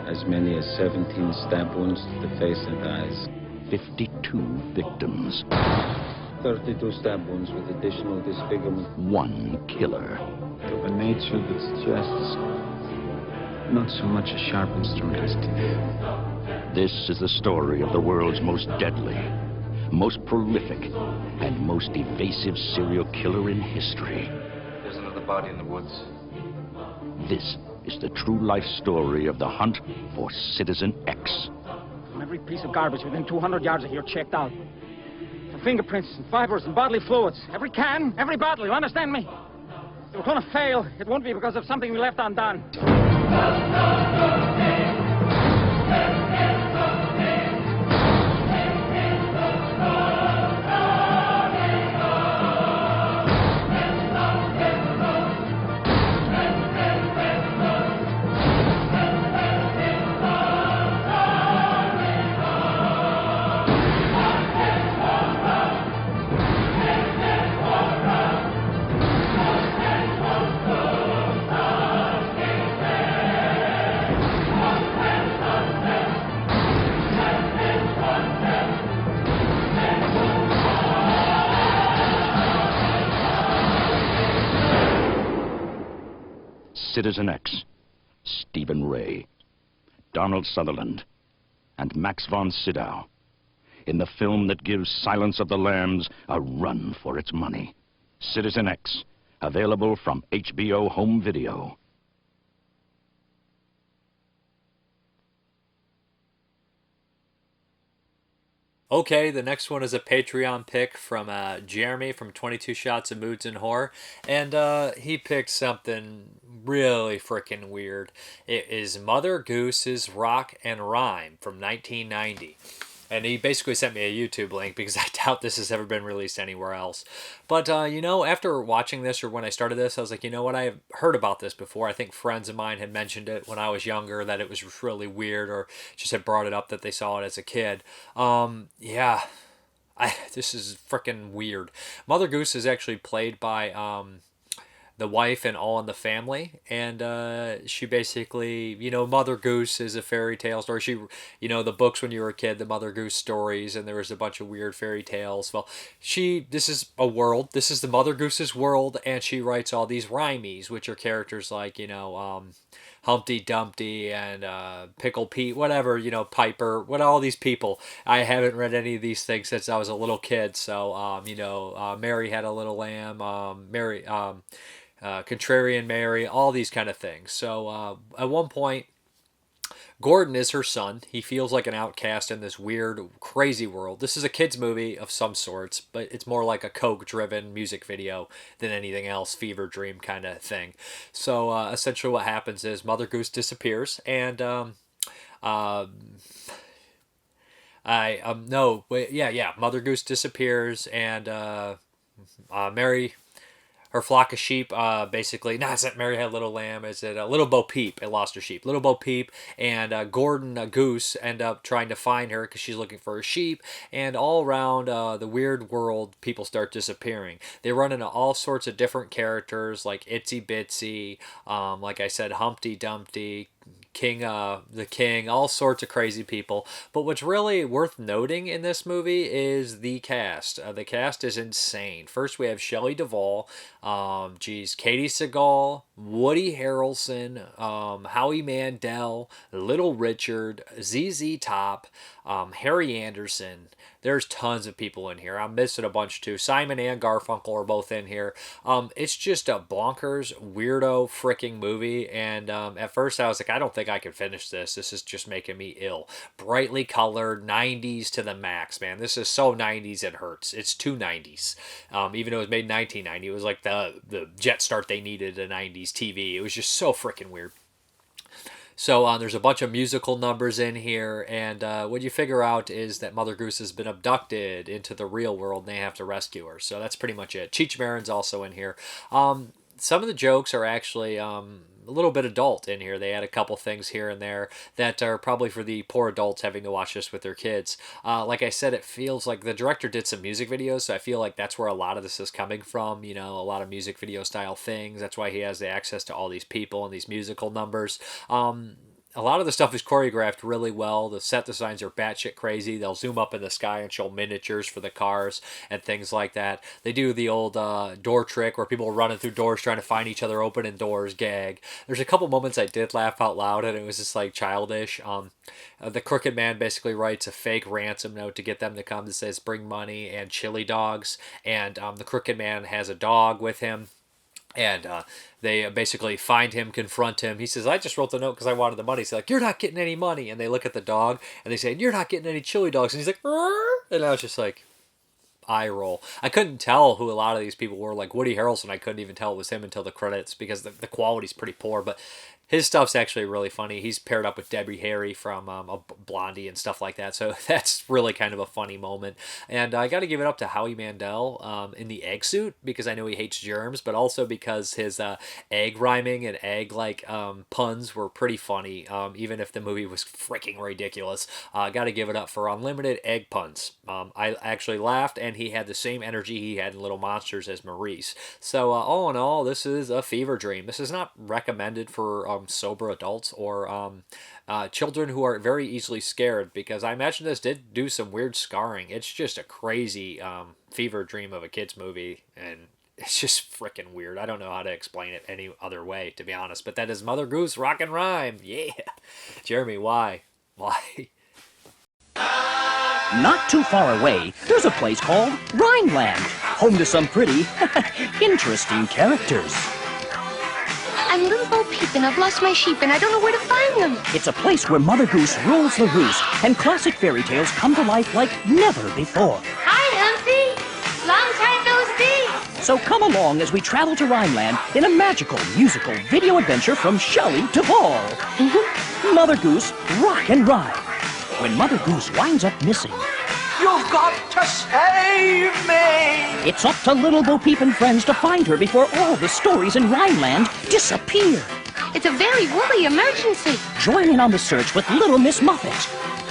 As many as 17 stab wounds to the face and eyes. 52 victims. 32 stab wounds with additional disfigurement. One killer. Of a nature that suggests not so much a sharp instrument as teeth. This is the story of the world's most deadly, most prolific, and most evasive serial killer in history. There's another body in the woods. This is the true life story of the hunt for Citizen X. Every piece of garbage within 200 yards of here checked out. For fingerprints and fibers and bodily fluids. Every can, every bottle, you understand me? If we're going to fail, it won't be because of something we left undone. Citizen X, Stephen Ray, Donald Sutherland, and Max von Sydow in the film that gives Silence of the Lambs a run for its money. Citizen X, available from HBO Home Video. Okay, the next one is a Patreon pick from Jeremy from 22 Shots of Moods and Horror. And he picked something really freaking weird. It is Mother Goose's Rock and Rhyme from 1990. And he basically sent me a YouTube link because I doubt this has ever been released anywhere else. But, after watching this or when I started this, I was like, you know what, I have heard about this before. I think friends of mine had mentioned it when I was younger, that it was really weird, or just had brought it up that they saw it as a kid. This is freaking weird. Mother Goose is actually played by the wife in All in the Family, and she basically, Mother Goose is a fairy tale story. She, the books when you were a kid, the Mother Goose stories, and there was a bunch of weird fairy tales. Well, this is a world. This is the Mother Goose's world, and she writes all these rhymies, which are characters like, Humpty Dumpty and Pickle Pete, whatever, Piper, all these people. I haven't read any of these things since I was a little kid. So, Mary Had a Little Lamb, Contrarian Mary, all these kind of things. So at one point, Gordon is her son. He feels like an outcast in this weird, crazy world. This is a kid's movie of some sorts, but it's more like a Coke-driven music video than anything else, fever dream kind of thing. So essentially what happens is Mother Goose disappears, and No, wait, yeah. Mother Goose disappears, and Mary, her flock of sheep, basically, it's not Mary Had Little Lamb, is it Little Bo Peep? It lost her sheep. Little Bo Peep and Gordon Goose end up trying to find her because she's looking for her sheep, and all around the weird world, people start disappearing. They run into all sorts of different characters, like Itsy Bitsy, like I said, Humpty Dumpty, the King, all sorts of crazy people. But what's really worth noting in this movie is the cast. The cast is insane. First, we have Shelley Duvall, Katie Sagal, Woody Harrelson, Howie Mandel, Little Richard, ZZ Top, Harry Anderson. There's tons of people in here. I'm missing a bunch too. Simon and Garfunkel are both in here. It's just a bonkers, weirdo, freaking movie. And at first I was like, I don't think I can finish this. This is just making me ill. Brightly colored, 90s to the max, man. This is so 90s it hurts. It's too 90s. Even though it was made in 1990, it was like the jet start they needed a 90s TV. It was just so freaking weird. So there's a bunch of musical numbers in here, and what you figure out is that Mother Goose has been abducted into the real world, and they have to rescue her. So that's pretty much it. Cheech Marin's also in here. Some of the jokes are actually a little bit adult in here. They add a couple things here and there that are probably for the poor adults having to watch this with their kids. Like I said, it feels like the director did some music videos, so I feel like that's where a lot of this is coming from, a lot of music video style things. That's why he has the access to all these people and these musical numbers. A lot of the stuff is choreographed really well. The set designs are batshit crazy. They'll zoom up in the sky and show miniatures for the cars and things like that. They do the old door trick where people are running through doors trying to find each other opening doors gag. There's a couple moments I did laugh out loud, and it was just like childish. The Crooked Man basically writes a fake ransom note to get them to come that says bring money and chili dogs. And the Crooked Man has a dog with him. And they basically find him, confront him. He says, I just wrote the note because I wanted the money. He's like, you're not getting any money. And they look at the dog, and they say, you're not getting any chili dogs. And he's like, "Rrr." And I was just like, eye roll. I couldn't tell who a lot of these people were. Like Woody Harrelson, I couldn't even tell it was him until the credits because the quality's pretty poor. But his stuff's actually really funny. He's paired up with Debbie Harry from a Blondie and stuff like that. So that's really kind of a funny moment. And I got to give it up to Howie Mandel in the egg suit because I know he hates germs, but also because his egg rhyming and egg-like puns were pretty funny, even if the movie was freaking ridiculous. Got to give it up for unlimited egg puns. I actually laughed, and he had the same energy he had in Little Monsters as Maurice. So all in all, this is a fever dream. This is not recommended for sober adults or children who are very easily scared, because I imagine this did do some weird scarring. It's just a crazy fever dream of a kid's movie, and it's just freaking weird. I don't know how to explain it any other way, to be honest, but that is Mother Goose Rock and Rhyme. Yeah. Jeremy, why? Not too far away, there's a place called Rhineland, home to some pretty interesting characters. I'm Little Bo Peep, and I've lost my sheep, and I don't know where to find them. It's a place where Mother Goose rules the roost, and classic fairy tales come to life like never before. Hi, Humpty. Long time no see. So come along as we travel to Rhineland in a magical musical video adventure from Shelley Duvall. Mother Goose Rock and Rhyme. When Mother Goose winds up missing, You've got to save me! it's up to Little Bo Peep and friends to find her before all the stories in Rhineland disappear. It's a very woolly emergency. Join in on the search with Little Miss Muffet,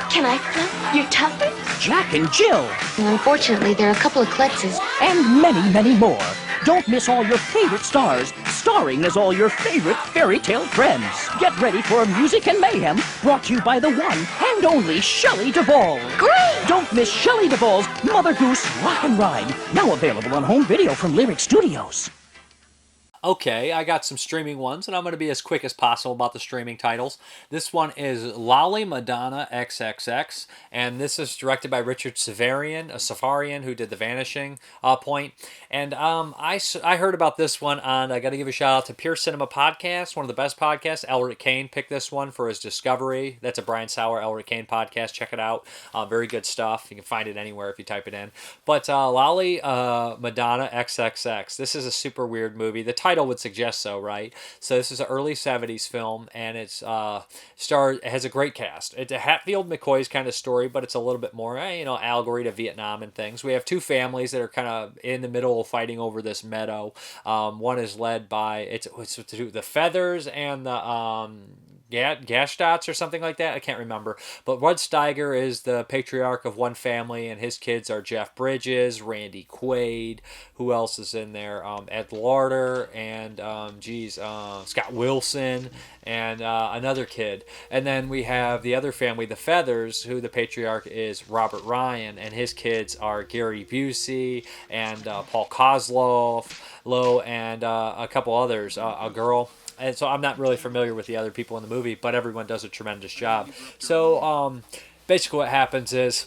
Can I fluff your tuppence? Jack and Jill, Unfortunately, there are a couple of klutzes. and many, many more. Don't miss all your favorite stars, starring as all your favorite fairy tale friends. Get ready for music and mayhem, brought to you by the one and only Shelley Duvall. Great! Don't miss Shelley Duvall's Mother Goose Rock and Rhyme, now available on home video from Lyric Studios. Okay, I got some streaming ones, and I'm going to be as quick as possible about the streaming titles. This one is Lolly-Madonna XXX, and this is directed by Richard Safarian, who did The Vanishing Point. And I heard about this one on, I got to give a shout out to Pure Cinema Podcast, one of the best podcasts. Elric Kane picked this one for his Discovery. That's a Brian Sauer, Elric Kane podcast. Check it out. Very good stuff. You can find it anywhere if you type it in. But Lolly-Madonna XXX, this is a super weird movie. The title would suggest so, right? So this is an early 70s film, and it has a great cast. It's a Hatfield McCoy's kind of story, but it's a little bit more, allegory to Vietnam and things. We have two families that are kind of in the middle of fighting over this meadow. One is led by, it's the Feathers and the Gashdots or something like that. I can't remember. But Rod Steiger is the patriarch of one family, and his kids are Jeff Bridges, Randy Quaid. Who else is in there? Ed Larter and Scott Wilson and another kid. And then we have the other family, the Feathers, who the patriarch is Robert Ryan, and his kids are Gary Busey and Paul Kozloff, and a couple others, a girl. And so I'm not really familiar with the other people in the movie, but everyone does a tremendous job. So basically what happens is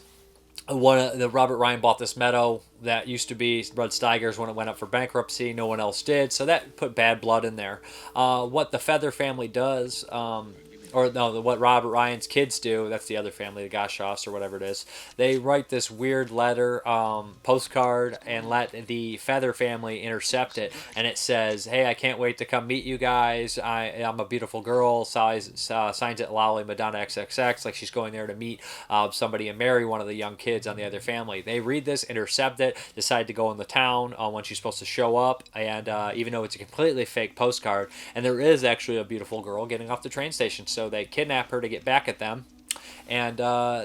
the Robert Ryan bought this meadow that used to be Rod Steiger's when it went up for bankruptcy. No one else did, so that put bad blood in there. What the Feather family does, what Robert Ryan's kids do, that's the other family, the Goshoffs or whatever it is, they write this weird letter, postcard, and let the Feather family intercept it, and it says, hey, I can't wait to come meet you guys, I'm a beautiful girl, signs it Lolly-Madonna XXX, like she's going there to meet somebody and marry one of the young kids on the other family. They read this, intercept it, decide to go in the town when she's supposed to show up, and even though it's a completely fake postcard, and there is actually a beautiful girl getting off the train station, so they kidnap her to get back at them and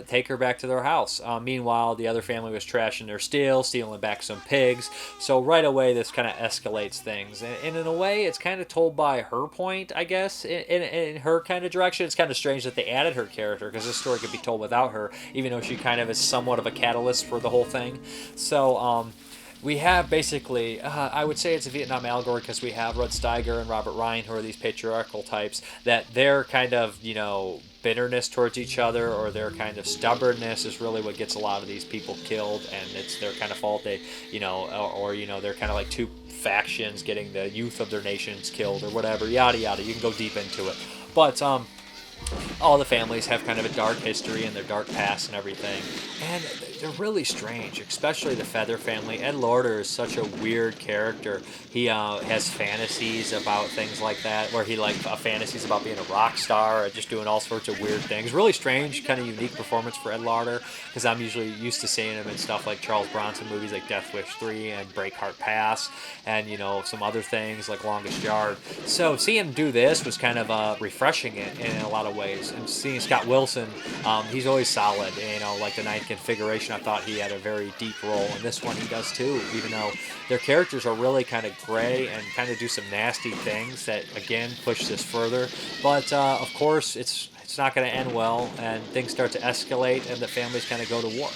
take her back to their house. Meanwhile, the other family was trashing their stealing back some pigs. So right away, this kind of escalates things. And in a way, it's kind of told by her point, I guess, in her kind of direction. It's kind of strange that they added her character, because this story could be told without her, even though she kind of is somewhat of a catalyst for the whole thing. So, we have basically, I would say it's a Vietnam allegory, because we have Rod Steiger and Robert Ryan, who are these patriarchal types, that their kind of, bitterness towards each other, or their kind of stubbornness, is really what gets a lot of these people killed, and it's their kind of fault. They, they're kind of like two factions getting the youth of their nations killed, or whatever, yada yada. You can go deep into it. But, all the families have kind of a dark history and their dark past and everything, and they're really strange, especially the Feather family. Ed Larter is such a weird character. He has fantasies about things like that, where he fantasies about being a rock star or just doing all sorts of weird things. Really strange, kind of unique performance for Ed Larter, because I'm usually used to seeing him in stuff like Charles Bronson movies like Death Wish 3 and Breakheart Pass, and some other things like Longest Yard. So seeing him do this was kind of refreshing in a lot of ways. And seeing Scott Wilson, he's always solid. Like the Ninth Configuration, I thought he had a very deep role. In this one, he does too, even though their characters are really kind of gray and kind of do some nasty things that, again, push this further. But, of course, it's not going to end well, and things start to escalate, and the families kind of go to war.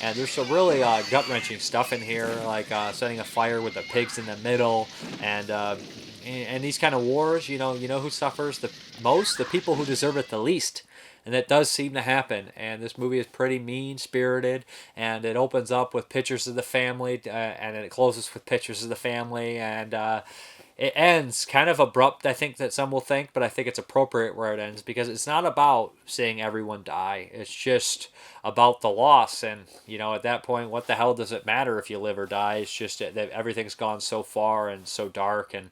And there's some really gut-wrenching stuff in here, like setting a fire with the pigs in the middle, and these kind of wars, you know who suffers the most? The people who deserve it the least. And that does seem to happen. And this movie is pretty mean-spirited, and it opens up with pictures of the family, and it closes with pictures of the family, and it ends kind of abrupt, I think, that some will think, but I think it's appropriate where it ends, because it's not about seeing everyone die. It's just about the loss, and, at that point, what the hell does it matter if you live or die? It's just that everything's gone so far and so dark, and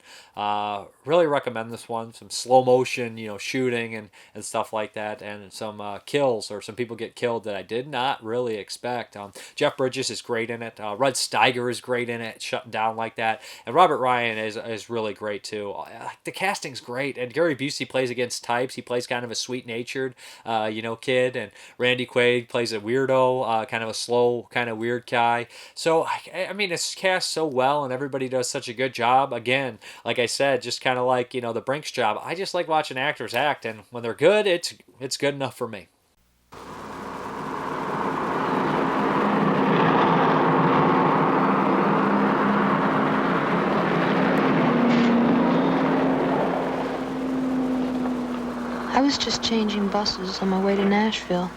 really recommend this one. Some slow motion, shooting and stuff like that, and some kills, or some people get killed that I did not really expect. Jeff Bridges is great in it. Rod Steiger is great in it, shutting down like that, and Robert Ryan is really great too. The casting's great, and Gary Busey plays against types. He plays kind of a sweet-natured, kid, and Randy Quaid plays a weirdo, kind of a slow, kind of weird guy. So, I mean, it's cast so well, and everybody does such a good job. Again, like I said, just kind of like, the Brink's job. I just like watching actors act, and when they're good, it's good enough for me. I was just changing buses on my way to Nashville.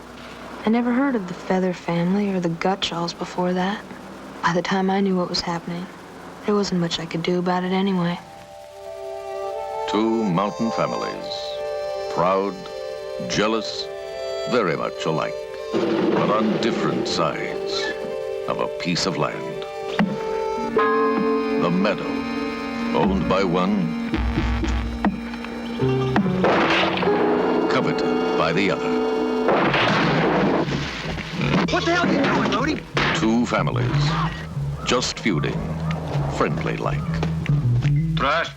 I never heard of the Feather family or the Gutshalls before that. By the time I knew what was happening, there wasn't much I could do about it anyway. Two mountain families, proud, jealous, very much alike, but on different sides of a piece of land. The meadow, Owned by one, coveted by the other. What the hell are you doing, Lodi? Two families, just feuding, friendly like. Trash?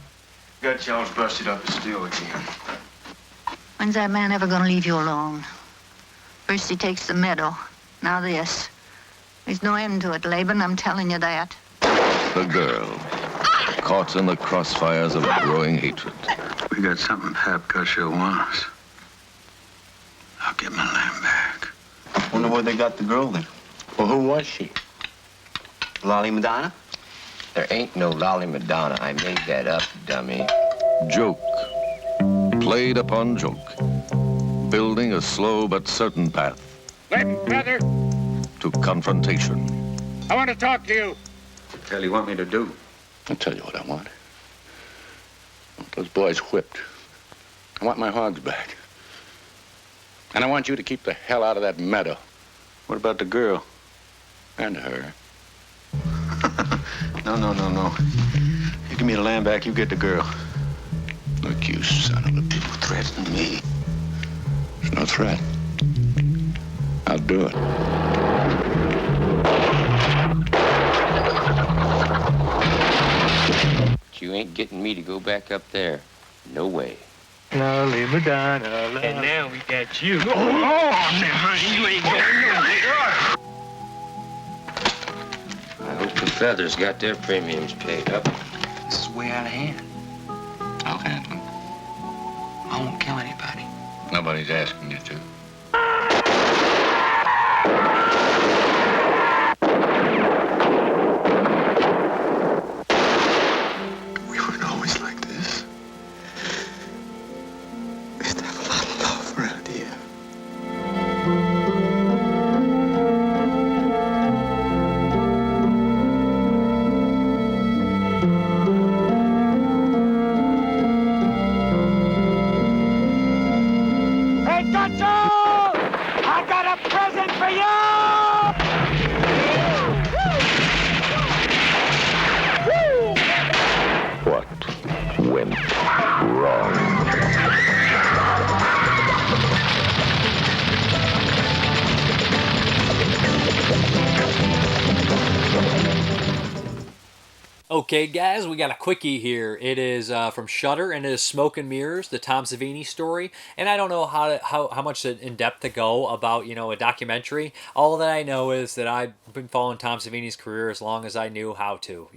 Got Charles busted up at steel again. When's that man ever gonna leave you alone? First he takes the meadow, now this. There's no end to it, Laban, I'm telling you that. The girl, caught in the crossfires of growing hatred. We got something Pap Gusher wants. I'll get my land back. Wonder where they got the girl then. Well, who was she? Lolly-Madonna? There ain't no Lolly-Madonna. I made that up, dummy. Joke, played upon joke, building a slow but certain path Feather, to confrontation. I want to talk to you. Tell you want me to do? I'll tell you what I want. I want those boys whipped. I want my hogs back. And I want you to keep the hell out of that meadow. What about the girl? And her. No. You give me the land back, you get the girl. Look, you son of a bitch. Threatening me. It's no threat. I'll do it. But you ain't getting me to go back up there. No way. Lolly-Madonna. And now we got you. You ain't going nowhere. I hope the Feathers got their premiums paid up. This is way out of hand. I'll handle it. I won't kill anybody. Nobody's asking you to. We weren't always like this. We used to have a lot of love around here. Hey, Gutcho! I got a present for you! What went wrong? Okay, guys, we got a quickie here. It is from Shudder, and it is Smoke and Mirrors, the Tom Savini story. And I don't know how much in depth to go about, a documentary. All that I know is that I've been following Tom Savini's career as long as I knew how to,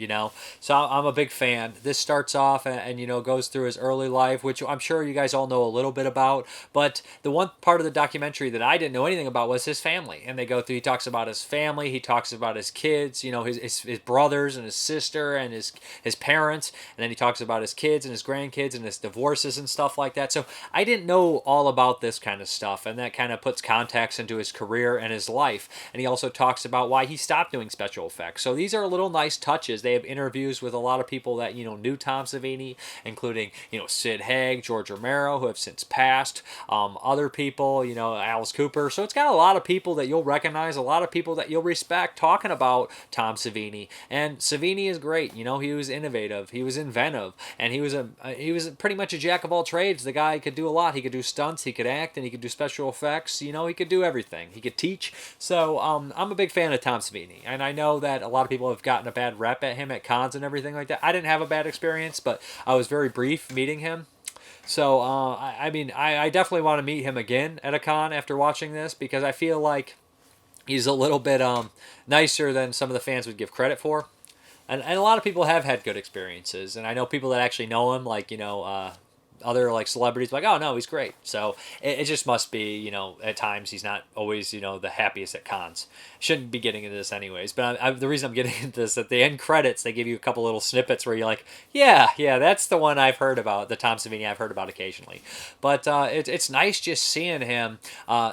So I'm a big fan. This starts off and goes through his early life, which I'm sure you guys all know a little bit about. But the one part of the documentary that I didn't know anything about was his family. And they go through, he talks about his family, he talks about his kids, his brothers and his sister and his parents, and then he talks about his kids and his grandkids and his divorces and stuff like that. So I didn't know all about this kind of stuff, and that kind of puts context into his career and his life. And he also talks about why he stopped doing special effects. So these are little nice touches. They have interviews with a lot of people that knew Tom Savini, including Sid Haig, George Romero, who have since passed, other people, Alice Cooper. So it's got a lot of people that you'll recognize, a lot of people that you'll respect talking about Tom Savini. And Savini is great. He was innovative, he was inventive, and he was pretty much a jack of all trades. The guy could do a lot. He could do stunts, he could act, and he could do special effects. He could do everything. He could teach. So I'm a big fan of Tom Savini, and I know that a lot of people have gotten a bad rep at him at cons and everything like that. I didn't have a bad experience, but I was very brief meeting him. So I definitely want to meet him again at a con after watching this, because I feel like he's a little bit nicer than some of the fans would give credit for. And a lot of people have had good experiences, and I know people that actually know him, like other celebrities, like, oh no, he's great. So it just must be, at times he's not always the happiest at cons. Shouldn't be getting into this anyways, but the reason I'm getting into this, at the end credits they give you a couple little snippets where you're like, yeah, that's the one I've heard about, the Tom Savini I've heard about occasionally. But it's nice just seeing him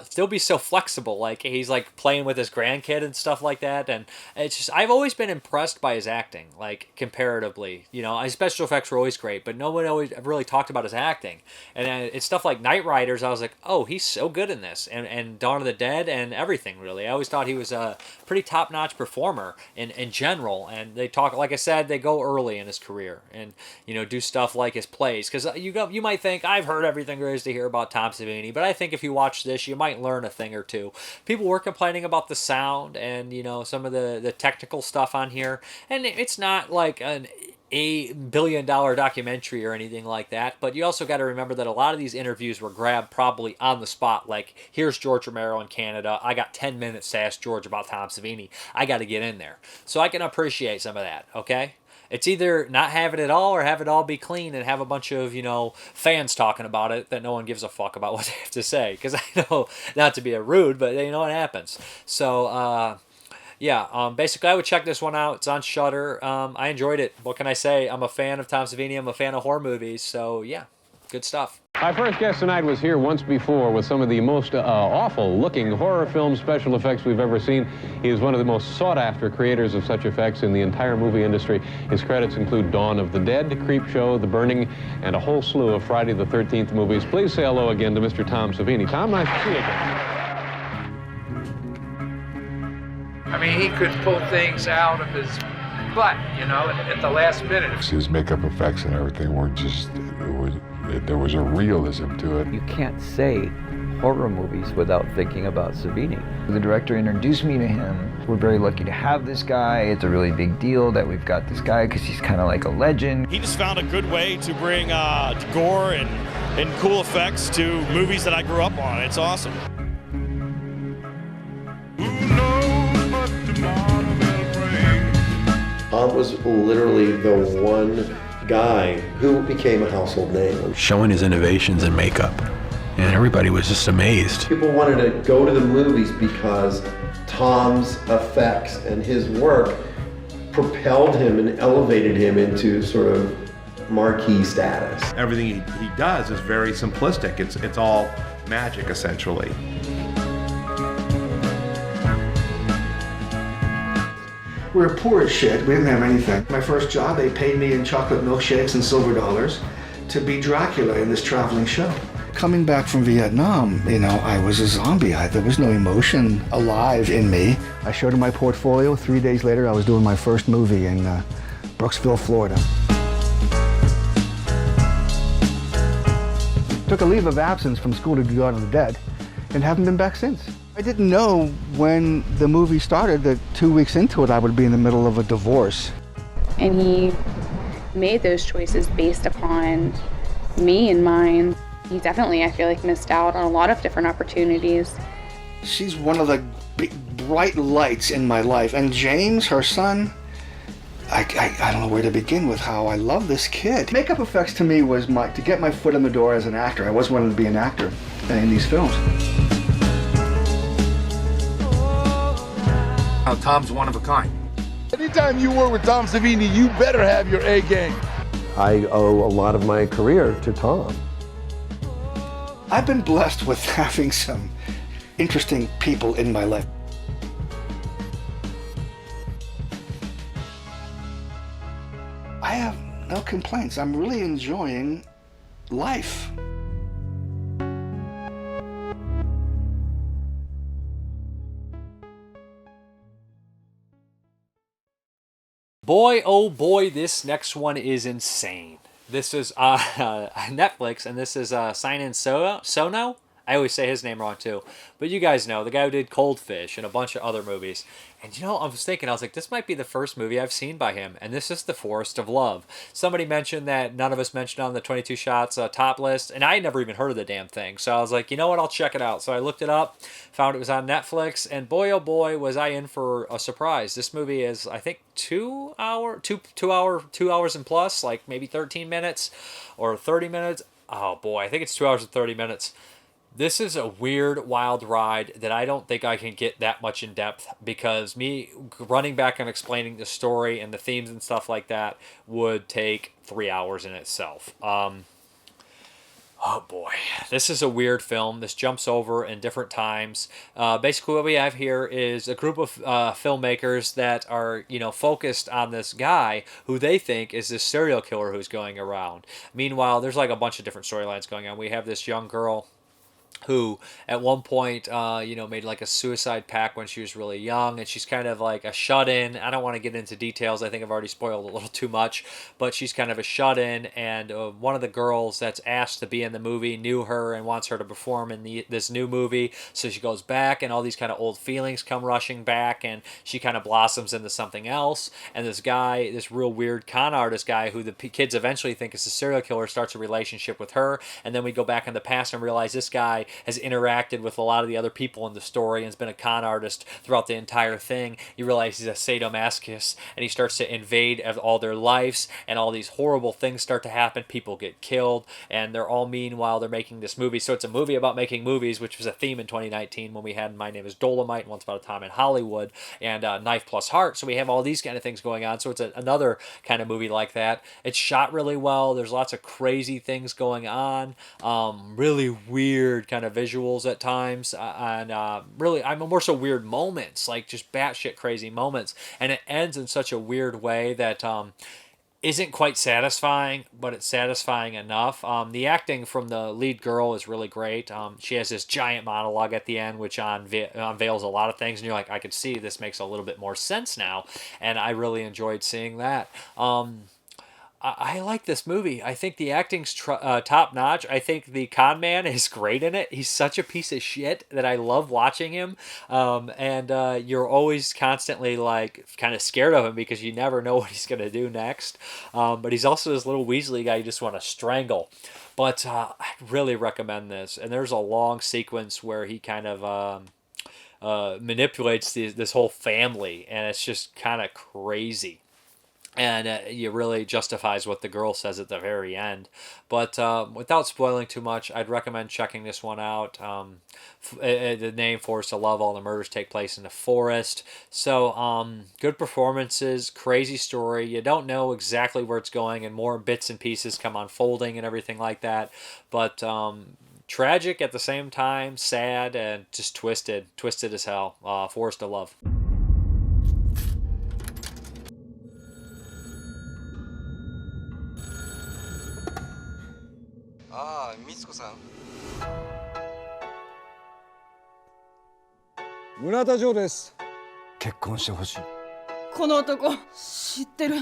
still be so flexible. Like he's like playing with his grandkid and stuff like that, and it's just, I've always been impressed by his acting, like comparatively. His special effects were always great, but no one always really talked about his acting. And it's stuff like Knight Riders. I was like, oh, he's so good in this, and Dawn of the Dead and everything. Really, I always thought he was a pretty top-notch performer in general. And they talk, like I said, they go early in his career and do stuff like his plays, because you might think I've heard everything there is to hear about Tom Savini, but I think if you watch this, you might learn a thing or two. People were complaining about the sound and some of the technical stuff on here, and it's not like an $1 billion documentary or anything like that, but you also got to remember that a lot of these interviews were grabbed probably on the spot. Like, here's George Romero in Canada, I got 10 minutes to ask George about Tom Savini, I got to get in there. So I can appreciate some of that, okay? It's either not have it at all or have it all be clean and have a bunch of, fans talking about it that no one gives a fuck about what they have to say. Because I know, not to be a rude, but it happens. So, yeah, basically I would check this one out. It's on Shudder. I enjoyed it. What can I say? I'm a fan of Tom Savini. I'm a fan of horror movies. So, yeah, good stuff. My first guest tonight was here once before with some of the most awful-looking horror film special effects we've ever seen. He is one of the most sought-after creators of such effects in the entire movie industry. His credits include Dawn of the Dead, Creepshow, The Burning, and a whole slew of Friday the 13th movies. Please say hello again to Mr. Tom Savini. Tom, nice to see you again. I mean, he could pull things out of his butt, at the last minute. His makeup effects and everything were just, there was a realism to it. You can't say horror movies without thinking about Savini. The director introduced me to him. We're very lucky to have this guy. It's a really big deal that we've got this guy because he's kind of like a legend. He just found a good way to bring gore and cool effects to movies that I grew up on. It's awesome. Tom was literally the one guy who became a household name. Showing his innovations in makeup, and everybody was just amazed. People wanted to go to the movies because Tom's effects and his work propelled him and elevated him into sort of marquee status. Everything he does is very simplistic. It's all magic, essentially. We were poor as shit. We didn't have anything. My first job, they paid me in chocolate milkshakes and silver dollars to be Dracula in this traveling show. Coming back from Vietnam, I was a zombie. There was no emotion alive in me. I showed him my portfolio. 3 days later, I was doing my first movie in Brooksville, Florida. Took a leave of absence from school to do Dawn of the Dead and haven't been back since. I didn't know when the movie started that 2 weeks into it I would be in the middle of a divorce. And he made those choices based upon me in mind. He definitely, I feel like, missed out on a lot of different opportunities. She's one of the big, bright lights in my life. And James, her son, I don't know where to begin with how I love this kid. Makeup effects to me was to get my foot in the door as an actor. I always wanted to be an actor in these films. Tom's one of a kind. Anytime you work with Tom Savini, you better have your A game. I owe a lot of my career to Tom. I've been blessed with having some interesting people in my life. I have no complaints. I'm really enjoying life. Boy, oh boy, this next one is insane. This is Netflix, and this is Sign-In Sono. I always say his name wrong too. But you guys know, the guy who did Coldfish and a bunch of other movies. And I was thinking, I was like, this might be the first movie I've seen by him. And this is The Forest of Love. Somebody mentioned that none of us mentioned on the 22 Shots top list. And I had never even heard of the damn thing. So I was like, you know what, I'll check it out. So I looked it up, found it was on Netflix. And boy, oh boy, was I in for a surprise. This movie is, I think, 2 hours and plus, like maybe 13 minutes or 30 minutes. Oh boy, I think it's 2 hours and 30 minutes. This is a weird, wild ride that I don't think I can get that much in depth, because me running back and explaining the story and the themes and stuff like that would take 3 hours in itself. Oh boy, this is a weird film. This jumps over in different times. Basically, what we have here is a group of filmmakers that are, focused on this guy who they think is this serial killer who's going around. Meanwhile, there's like a bunch of different storylines going on. We have this young girl who at one point made like a suicide pact when she was really young, and she's kind of like a shut-in. I don't want to get into details, I think I've already spoiled a little too much, but she's kind of a shut-in, and one of the girls that's asked to be in the movie knew her and wants her to perform in this new movie, so she goes back, and all these kind of old feelings come rushing back, and she kind of blossoms into something else. And this guy, this real weird con artist guy who the kids eventually think is a serial killer, starts a relationship with her. And then we go back in the past and realize this guy has interacted with a lot of the other people in the story and has been a con artist throughout the entire thing. You realize he's a sadomasochist, and he starts to invade all their lives, and all these horrible things start to happen. People get killed, and they're all meanwhile they're making this movie. So it's a movie about making movies, which was a theme in 2019 when we had My Name is Dolomite, Once Upon a Time in Hollywood, and Knife Plus Heart. So we have all these kind of things going on. So it's another kind of movie like that. It's shot really well. There's lots of crazy things going on. Really weird kind of visuals at times, and really, more so weird moments, like just batshit crazy moments. And it ends in such a weird way that isn't quite satisfying, but it's satisfying enough. The acting from the lead girl is really great. She has this giant monologue at the end, which unveils a lot of things, and you're like, I could see this makes a little bit more sense now, and I really enjoyed seeing that. I like this movie. I think the acting's top notch. I think the con man is great in it. He's such a piece of shit that I love watching him. And you're always constantly like kind of scared of him because you never know what he's going to do next. But he's also this little Weasley guy you just want to strangle. But I really recommend this. And there's a long sequence where he kind of manipulates this whole family, and it's just kind of crazy. And it really justifies what the girl says at the very end. But without spoiling too much, I'd recommend checking this one out. The name Forest of Love, all the murders take place in the forest. So good performances, crazy story. You don't know exactly where it's going, and more bits and pieces come unfolding and everything like that. But tragic at the same time, sad, and just twisted as hell. Forest of Love. ああ、みつこさん。村田城です。結婚してほしい。この男知ってる。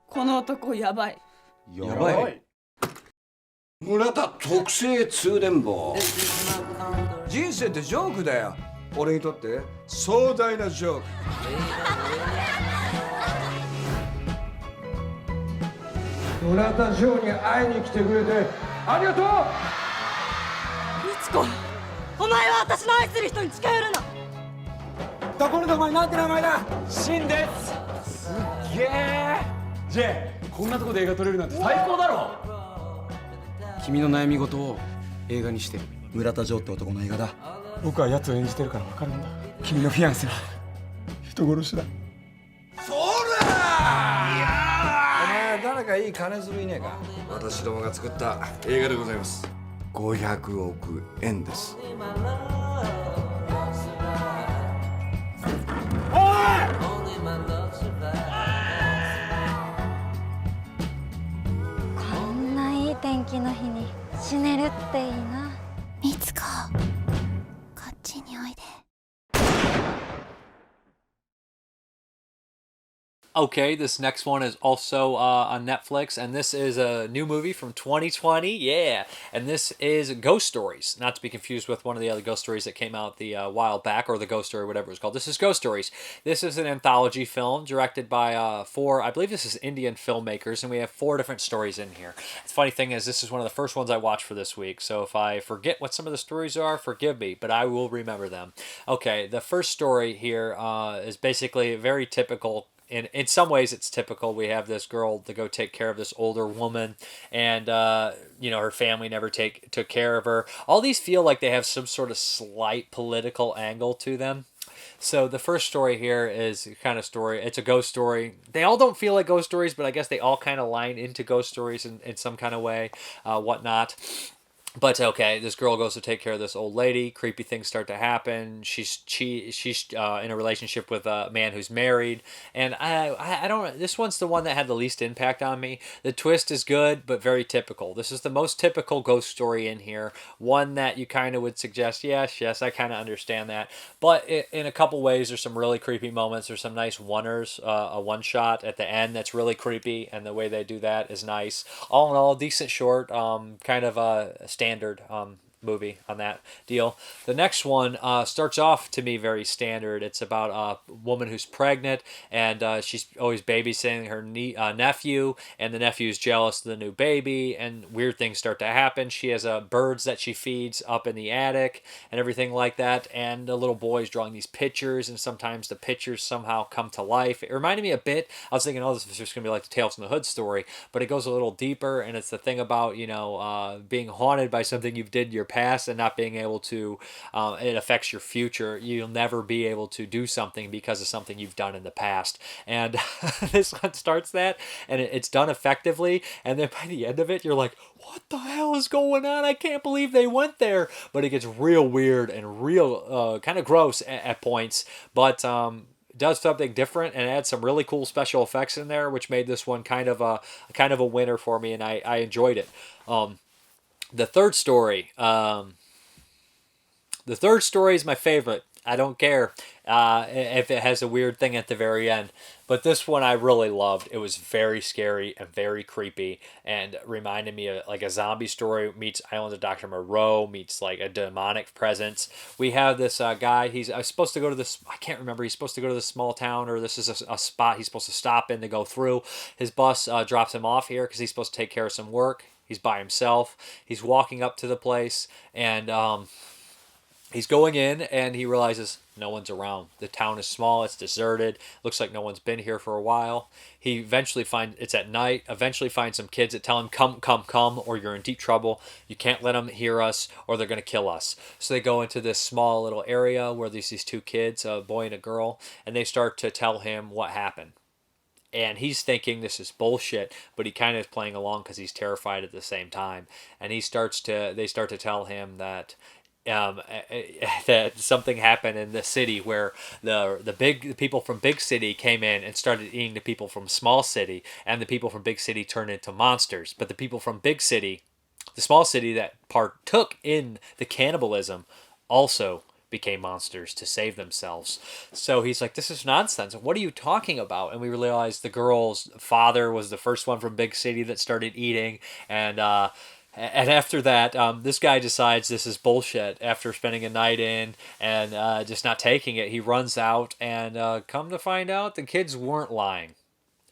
この男やばい。やばい。村田特製通電棒。人生ってジョークだよ。俺にとって壮大なジョーク。村田城に会いに来てくれてありがとう。みつこ、お前は私の愛する人に近寄るな。どこの名前なんて名前だ。シンです。すっげえ。ジェイ、こんなとこで映画撮れるなんて最高だろ。君の悩み事を映画にして村田城って男の映画だ。僕は奴を演じてるから分かるんだ。君のフィアンセは人殺しだ。そら！誰かいい金づるいねえか。私どもが作った映画でございます。500億円です。おい！こんないい天気の日に死ねるっていいな。みつこ、こっちにおいで。Okay, this next one is also on Netflix, and this is a new movie from 2020, yeah, and this is Ghost Stories, not to be confused with one of the other Ghost Stories that came out the while back, or the Ghost Story, whatever it was called. This is Ghost Stories. This is an anthology film directed by four, I believe this is Indian filmmakers, and we have 4 different stories in here. The funny thing is, this is one of the first ones I watched for this week, so if I forget what some of the stories are, forgive me, but I will remember them. Okay, the first story here is basically very typical. In some ways, it's typical. We have this girl to go take care of this older woman, and her family never took care of her. All these feel like they have some sort of slight political angle to them. So the first story here is kind of story. It's a ghost story. They all don't feel like ghost stories, but I guess they all kind of line into ghost stories in some kind of way, whatnot. But okay, this girl goes to take care of this old lady. Creepy things start to happen. She's in a relationship with a man who's married, and I don't. This one's the one that had the least impact on me. The twist is good, but very typical. This is the most typical ghost story in here. One that you kind of would suggest, yes, I kind of understand that. But in a couple ways, there's some really creepy moments. There's some nice oneers, a one shot at the end that's really creepy, and the way they do that is nice. All in all, decent short. Kind of a standard movie on that deal. The next one starts off to me very standard. It's about a woman who's pregnant, and she's always babysitting her nephew, and the nephew's jealous of the new baby, and weird things start to happen. She has birds that she feeds up in the attic and everything like that, and the little boy's drawing these pictures, and sometimes the pictures somehow come to life. It reminded me a bit, I was thinking, oh, this is just going to be like the Tales from the Hood story, but it goes a little deeper, and it's the thing about, being haunted by something you've did in your past and not being able to, it affects your future. You'll never be able to do something because of something you've done in the past. And this one starts that, and it's done effectively, and then by the end of it, you're like, what the hell is going on? I can't believe they went there. But it gets real weird and real kind of gross at points, but does something different and adds some really cool special effects in there, which made this one kind of a winner for me, and I enjoyed it. The third story is my favorite. I don't care if it has a weird thing at the very end. But this one I really loved. It was very scary and very creepy, and reminded me of like a zombie story meets Island of Dr. Moreau meets like a demonic presence. We have this guy. He's supposed to go to this. I can't remember. He's supposed to go to this small town, or this is a spot he's supposed to stop in to go through. His bus drops him off here because he's supposed to take care of some work. He's by himself. He's walking up to the place, and he's going in, and he realizes no one's around. The town is small. It's deserted. Looks like no one's been here for a while. He eventually it's at night. Eventually finds some kids that tell him, come, or you're in deep trouble. You can't let them hear us, or they're going to kill us. So they go into this small little area where there's these two kids, a boy and a girl, and they start to tell him what happened. And he's thinking this is bullshit, but he kind of is playing along because he's terrified at the same time. And they start to tell him that that something happened in the city where the people from big city came in and started eating the people from small city, and the people from big city turned into monsters. But the people from big city, the small city that partook in the cannibalism, also became monsters to save themselves. So he's like, this is nonsense. What are you talking about? And we realized the girl's father was the first one from big city that started eating, and after that, this guy decides this is bullshit. After spending a night in and just not taking it, he runs out, and come to find out, the kids weren't lying.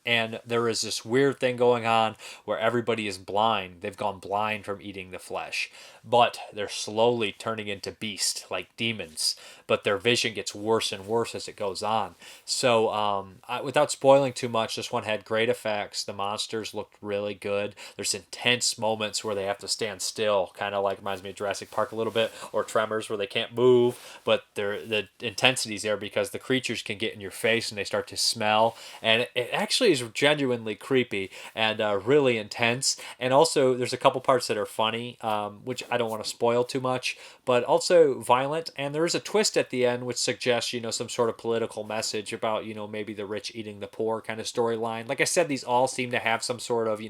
And there is this weird thing going on where everybody is blind. They've gone blind from eating the flesh. But they're slowly turning into beasts, like demons. But their vision gets worse and worse as it goes on. So, without spoiling too much, this one had great effects. The monsters looked really good. There's intense moments where they have to stand still. Kind of like reminds me of Jurassic Park a little bit. Or Tremors, where they can't move. But the intensity's there because the creatures can get in your face and they start to smell. And it actually is genuinely creepy and really intense. And also, there's a couple parts that are funny, which I don't want to spoil too much, but also violent. And there is a twist at the end which suggests, some sort of political message about, maybe the rich eating the poor kind of storyline. Like I said, these all seem to have some sort of,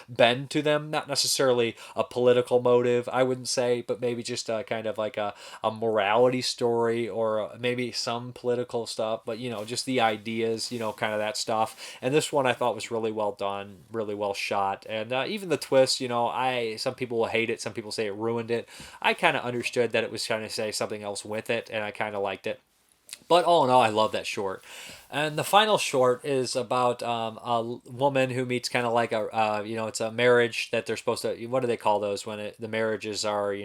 bend to them. Not necessarily a political motive, I wouldn't say, but maybe just kind of like a morality story, or maybe some political stuff, but, just the ideas, kind of that stuff. And this one I thought was really well done, really well shot. And even the twist, some people will hate it, some people say it ruined it. I kind of understood that it was trying to say something else with it, and I kind of liked it. But all in all, I love that short. And the final short is about a woman who meets kind of like it's a marriage that they're supposed to, what do they call those when the marriages are,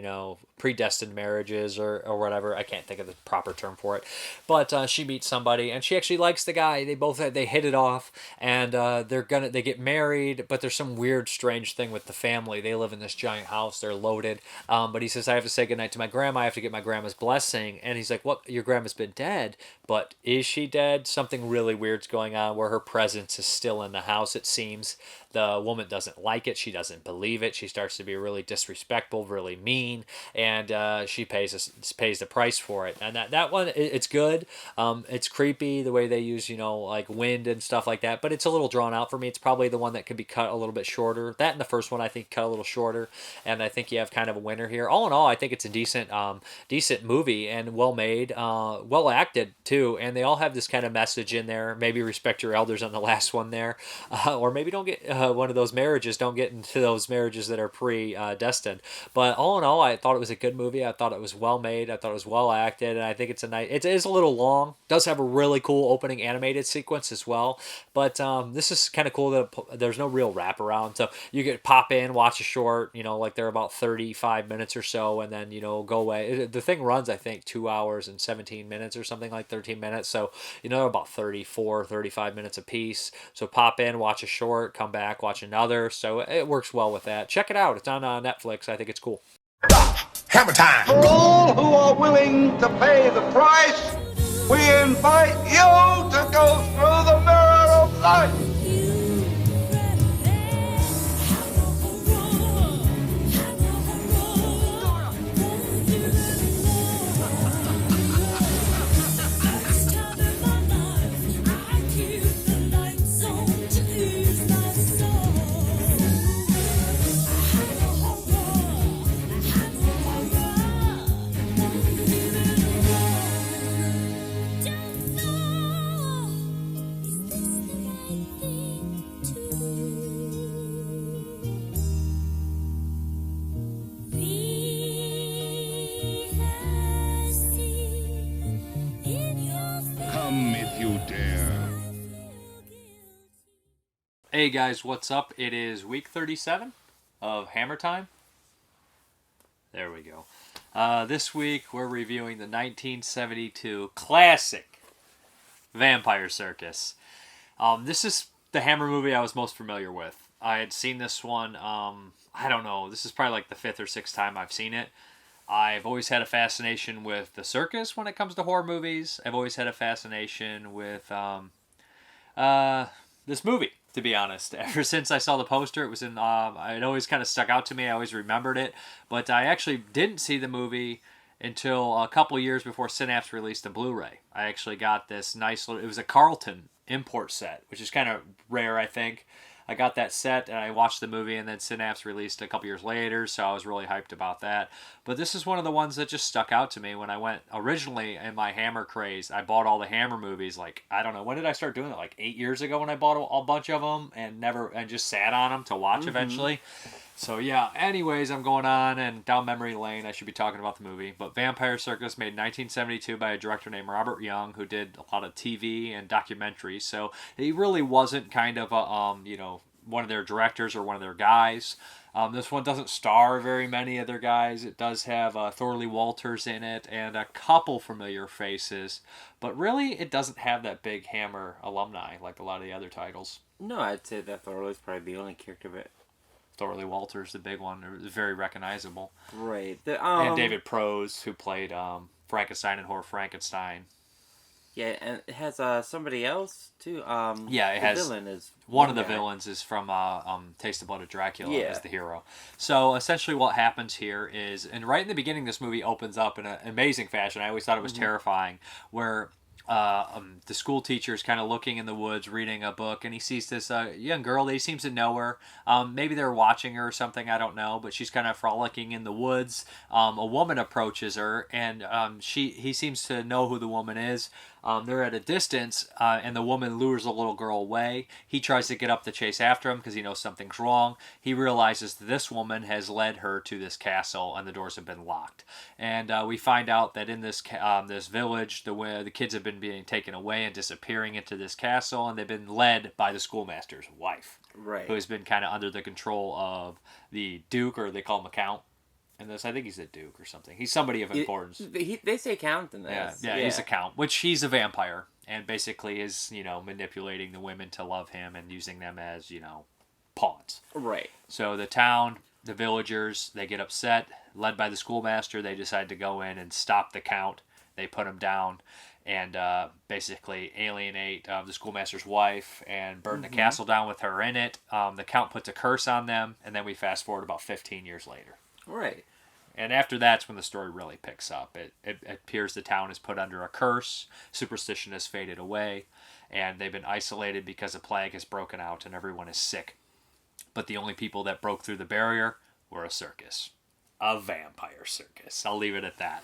predestined marriages or whatever. I can't think of the proper term for it. But she meets somebody, and she actually likes the guy. They hit it off, and they get married, but there's some weird, strange thing with the family. They live in this giant house. They're loaded. But he says, I have to say goodnight to my grandma. I have to get my grandma's blessing. And he's like, what? Your grandma's been dead? But is she dead? Something something really weird's going on where her presence is still in the house, it seems. The woman doesn't like it. She doesn't believe it. She starts to be really disrespectful, really mean, and she pays the price for it. And that one, it's good. It's creepy the way they use, like wind and stuff like that, but it's a little drawn out for me. It's probably the one that could be cut a little bit shorter. That and the first one, I think, cut a little shorter, and I think you have kind of a winner here. All in all, I think it's a decent movie and well made, well acted too, and they all have this kind of message in there. Maybe respect your elders on the last one there, or maybe don't get one of those marriages. Don't get into those marriages that are predestined. But all in all, I thought it was a good movie. I thought it was well made. I thought it was well acted, and I think it's a nice. It is a little long. Does have a really cool opening animated sequence as well. But this is kind of cool that there's no real wraparound, so you could pop in, watch a short. Like they're about 35 minutes or so, and then go away. The thing runs, I think, 2 hours and 17 minutes or something, like 13 minutes. So about 34, 35 minutes a piece. So pop in, watch a short, come back, watch another. So it works well with that. Check it out. It's on Netflix. I think it's cool. Hammer time! For all who are willing to pay the price, we invite you to go through the mirror of life. Hey guys, what's up? It is week 37 of Hammer Time. There we go. This week we're reviewing the 1972 classic Vampire Circus. This is the Hammer movie I was most familiar with. I had seen this one, I don't know, this is probably like the 5th or 6th time I've seen it. I've always had a fascination with the Circus when it comes to horror movies. I've always had a fascination with this movie, to be honest. Ever since I saw the poster, it was in. It always kind of stuck out to me. I always remembered it, but I actually didn't see the movie until a couple years before Synapse released a Blu-ray. I actually got this nice little. It was a Carlton import set, which is kind of rare, I think. I got that set and I watched the movie, and then Synapse released a couple years later, so I was really hyped about that. But this is one of the ones that just stuck out to me when I went originally in my Hammer craze. I bought all the Hammer movies, like, I don't know, when did I start doing that? Like 8 years ago when I bought a bunch of them and just sat on them to watch eventually. So yeah, anyways, I'm going on and down memory lane. I should be talking about the movie. But Vampire Circus, made in 1972 by a director named Robert Young, who did a lot of TV and documentaries. So he really wasn't kind of a, one of their directors or one of their guys. This one doesn't star very many of their guys. It does have Thorley Walters in it and a couple familiar faces. But really, it doesn't have that big Hammer alumni like a lot of the other titles. No, I'd say that Thorley's probably the only character of it. Thorley Walters, the big one, very recognizable. Right. And David Prose, who played Frankenstein in Horror Frankenstein. Yeah, and it has somebody else too. Yeah, it has. The villain is one of the villains is from Taste the Blood of Dracula as the hero. So essentially, what happens here is, and right in the beginning, this movie opens up in an amazing fashion. I always thought it was terrifying, where the school teacher is kind of looking in the woods, reading a book, and he sees this young girl. He seems to know her. Maybe they're watching her or something, I don't know, but she's kind of frolicking in the woods. A woman approaches her, and he seems to know who the woman is. They're at a distance, and the woman lures the little girl away. He tries to get up to chase after him because he knows something's wrong. He realizes that this woman has led her to this castle, and the doors have been locked. And we find out that in this this village, the kids have been being taken away and disappearing into this castle, and they've been led by the schoolmaster's wife, right, who has been kind of under the control of the Duke, or they call him a Count. In this, I think he's a Duke or something. He's somebody of importance. They say Count in this. Yeah, he's a Count, which he's a vampire, and basically is, manipulating the women to love him and using them as, pawns. Right. So the town, the villagers, they get upset. Led by the schoolmaster, they decide to go in and stop the Count. They put him down, and basically alienate the schoolmaster's wife and burn the castle down with her in it. The Count puts a curse on them, and then we fast forward about 15 years later. Right. And after that's when the story really picks up. It appears the town is put under a curse, superstition has faded away, and they've been isolated because a plague has broken out and everyone is sick. But the only people that broke through the barrier were a circus. A vampire circus. I'll leave it at that.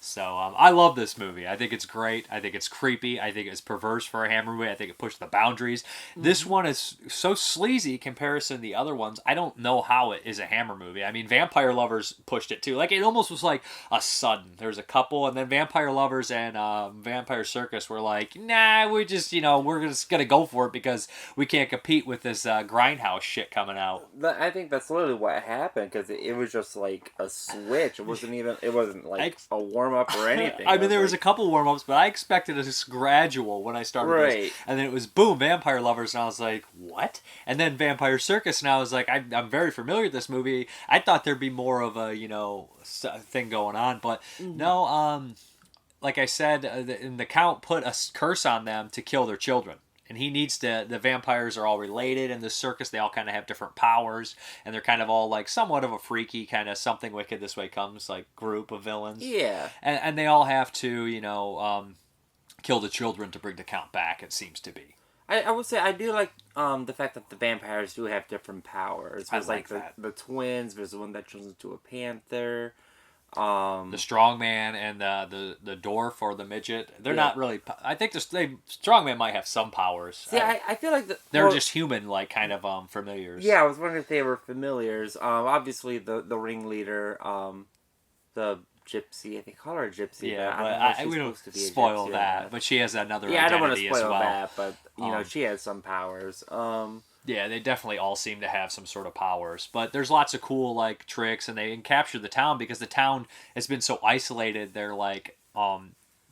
So I love this movie. I think it's great. I think it's creepy. I think it's perverse for a Hammer movie. I think it pushed the boundaries. This one is so sleazy in comparison to the other ones. I don't know how it is a Hammer movie. I mean, Vampire Lovers pushed it too. Like, it almost was like a sudden. There's a couple, and then Vampire Lovers and Vampire Circus were like, nah, we're just going to go for it because we can't compete with this grindhouse shit coming out. I think that's literally what happened, because it was just like a switch. It wasn't like a warm up or anything. I mean, there was a couple warm-ups, but I expected it was gradual when I started this. And then it was, boom, Vampire Lovers, and I was like, what? And then Vampire Circus, and I was like, I'm very familiar with this movie. I thought there'd be more of a, thing going on, but no, like I said, the Count put a curse on them to kill their children. And he needs to, the vampires are all related in the circus. They all kind of have different powers. And they're kind of all like somewhat of a freaky kind of something wicked this way comes, like group of villains. Yeah. And they all have to, kill the children to bring the Count back, it seems to be. I would say I do like the fact that the vampires do have different powers. There's I like that. The twins, there's the one that turns into a panther. The strongman and the dwarf or the midget, they're not really. I think strongman might have some powers. See, I feel like they're just human, like kind of familiars. Yeah, I was wondering if they were familiars. Obviously the ringleader, the gypsy. They call her a gypsy. Yeah, but we don't spoil that. But she has another identity as well. I don't want to spoil that, but she has some powers. Yeah, they definitely all seem to have some sort of powers. But there's lots of cool, like, tricks, and they capture the town because the town has been so isolated. They're, like,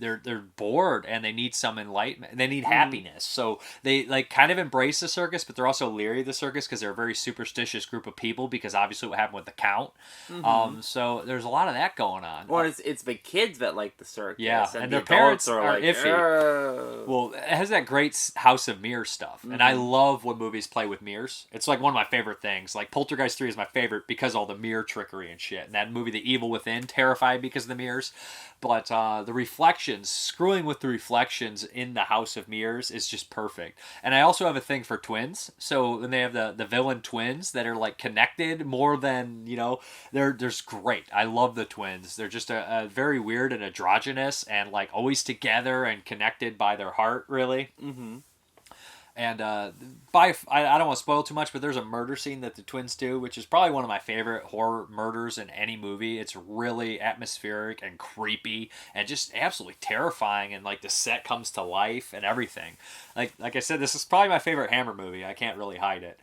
they're bored, and they need some enlightenment. They need happiness. So they, like, kind of embrace the circus, but they're also leery of the circus because they're a very superstitious group of people because obviously what happened with the Count. So there's a lot of that going on. Well, it's the kids that like the circus. Yeah, and their parents are like, iffy. Well, it has that great House of Mirrors stuff. And I love when movies play with mirrors. It's like one of my favorite things. Like Poltergeist 3 is my favorite because of all the mirror trickery and shit. And that movie, The Evil Within, terrified because of the mirrors. But the reflections, screwing with the reflections in the House of Mirrors is just perfect. And I also have a thing for twins. So when they have the villain twins that are like connected more than, they're great. I love the twins. They're just a very weird and androgynous and like always together and connected by their heart, really. And I don't want to spoil too much, but there's a murder scene that the twins do, which is probably one of my favorite horror murders in any movie. It's really atmospheric and creepy and just absolutely terrifying, and like the set comes to life and everything. Like I said, this is probably my favorite Hammer movie. I can't really hide it.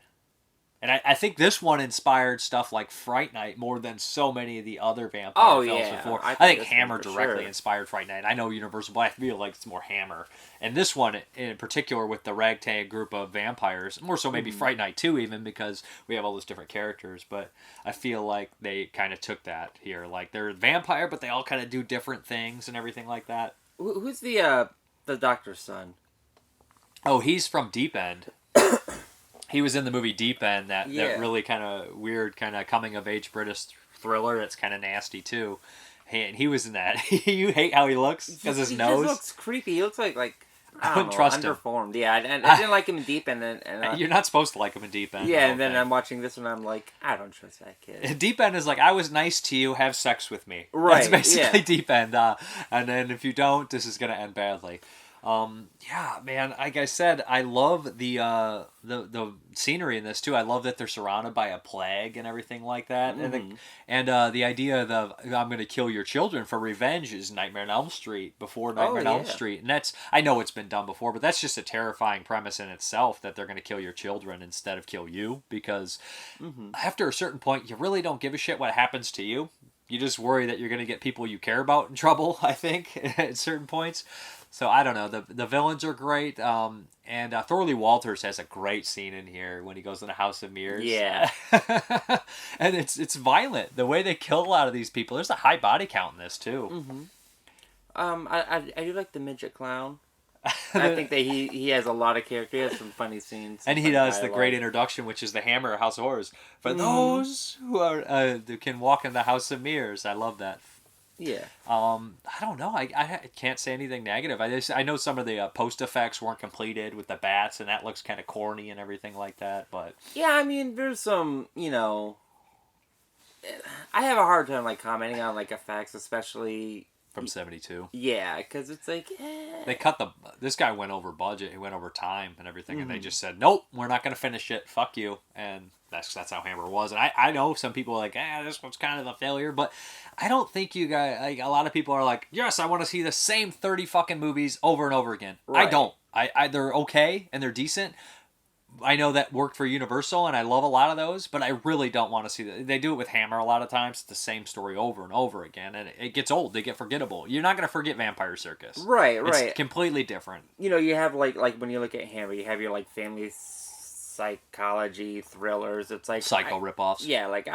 And I think this one inspired stuff like Fright Night more than so many of the other vampire films before. I think Hammer directly inspired Fright Night. I know Universal, but I feel like it's more Hammer. And this one in particular with the ragtag group of vampires, more so maybe Fright Night 2 even, because we have all those different characters. But I feel like they kind of took that here. Like they're a vampire, but they all kind of do different things and everything like that. Who's the doctor's son? Oh, he's from Deep End. He was in the movie Deep End, that really kind of weird, kind of coming-of-age British thriller. It's kind of nasty, too. And he was in that. You hate how he looks? Because his nose? He just looks creepy. He looks like I wouldn't trust him. Underformed. Yeah, I didn't like him in Deep End. And you're not supposed to like him in Deep End. Yeah, and then I'm watching this one, I'm like, I don't trust that kid. Deep End is like, I was nice to you, have sex with me. Right, That's basically Deep End. And then if you don't, this is going to end badly. Yeah, man, like I said, I love the scenery in this too. I love that they're surrounded by a plague and everything like that. And the idea of I'm going to kill your children for revenge is Nightmare on Elm Street before Nightmare on Elm Street. And that's, I know it's been done before, but that's just a terrifying premise in itself, that they're going to kill your children instead of kill you, because after a certain point, you really don't give a shit what happens to you. You just worry that you're going to get people you care about in trouble, I think, at certain points. So I don't know. The villains are great, and Thorley Walters has a great scene in here when he goes in the House of Mirrors. Yeah, and it's violent the way they kill a lot of these people. There's a high body count in this too. I do like the midget clown. I think that he has a lot of character. He has some funny scenes. And he does the great introduction, which is the Hammer House of Horrors. For those who are who can walk in the House of Mirrors. I love that. Yeah. I don't know. I can't say anything negative. I know some of the post effects weren't completed with the bats, and that looks kind of corny and everything like that. But yeah, I mean, there's some, I have a hard time like commenting on like effects, especially from 72. Yeah, because it's like they cut this guy went over budget. He went over time and everything, and they just said, nope, we're not going to finish it. Fuck you. And that's how Hammer was. And I know some people are like, this one's kind of a failure, but I don't think you guys, like, a lot of people are like, yes, I want to see the same 30 fucking movies over and over again. Right. I don't. They're okay and they're decent. I know that worked for Universal, and I love a lot of those, but I really don't want to see that. They do it with Hammer a lot of times. It's the same story over and over again, and it gets old. They get forgettable. You're not going to forget Vampire Circus. Right. It's completely different. You have like when you look at Hammer, you have your like family psychology thrillers. It's like psycho ripoffs. Yeah, like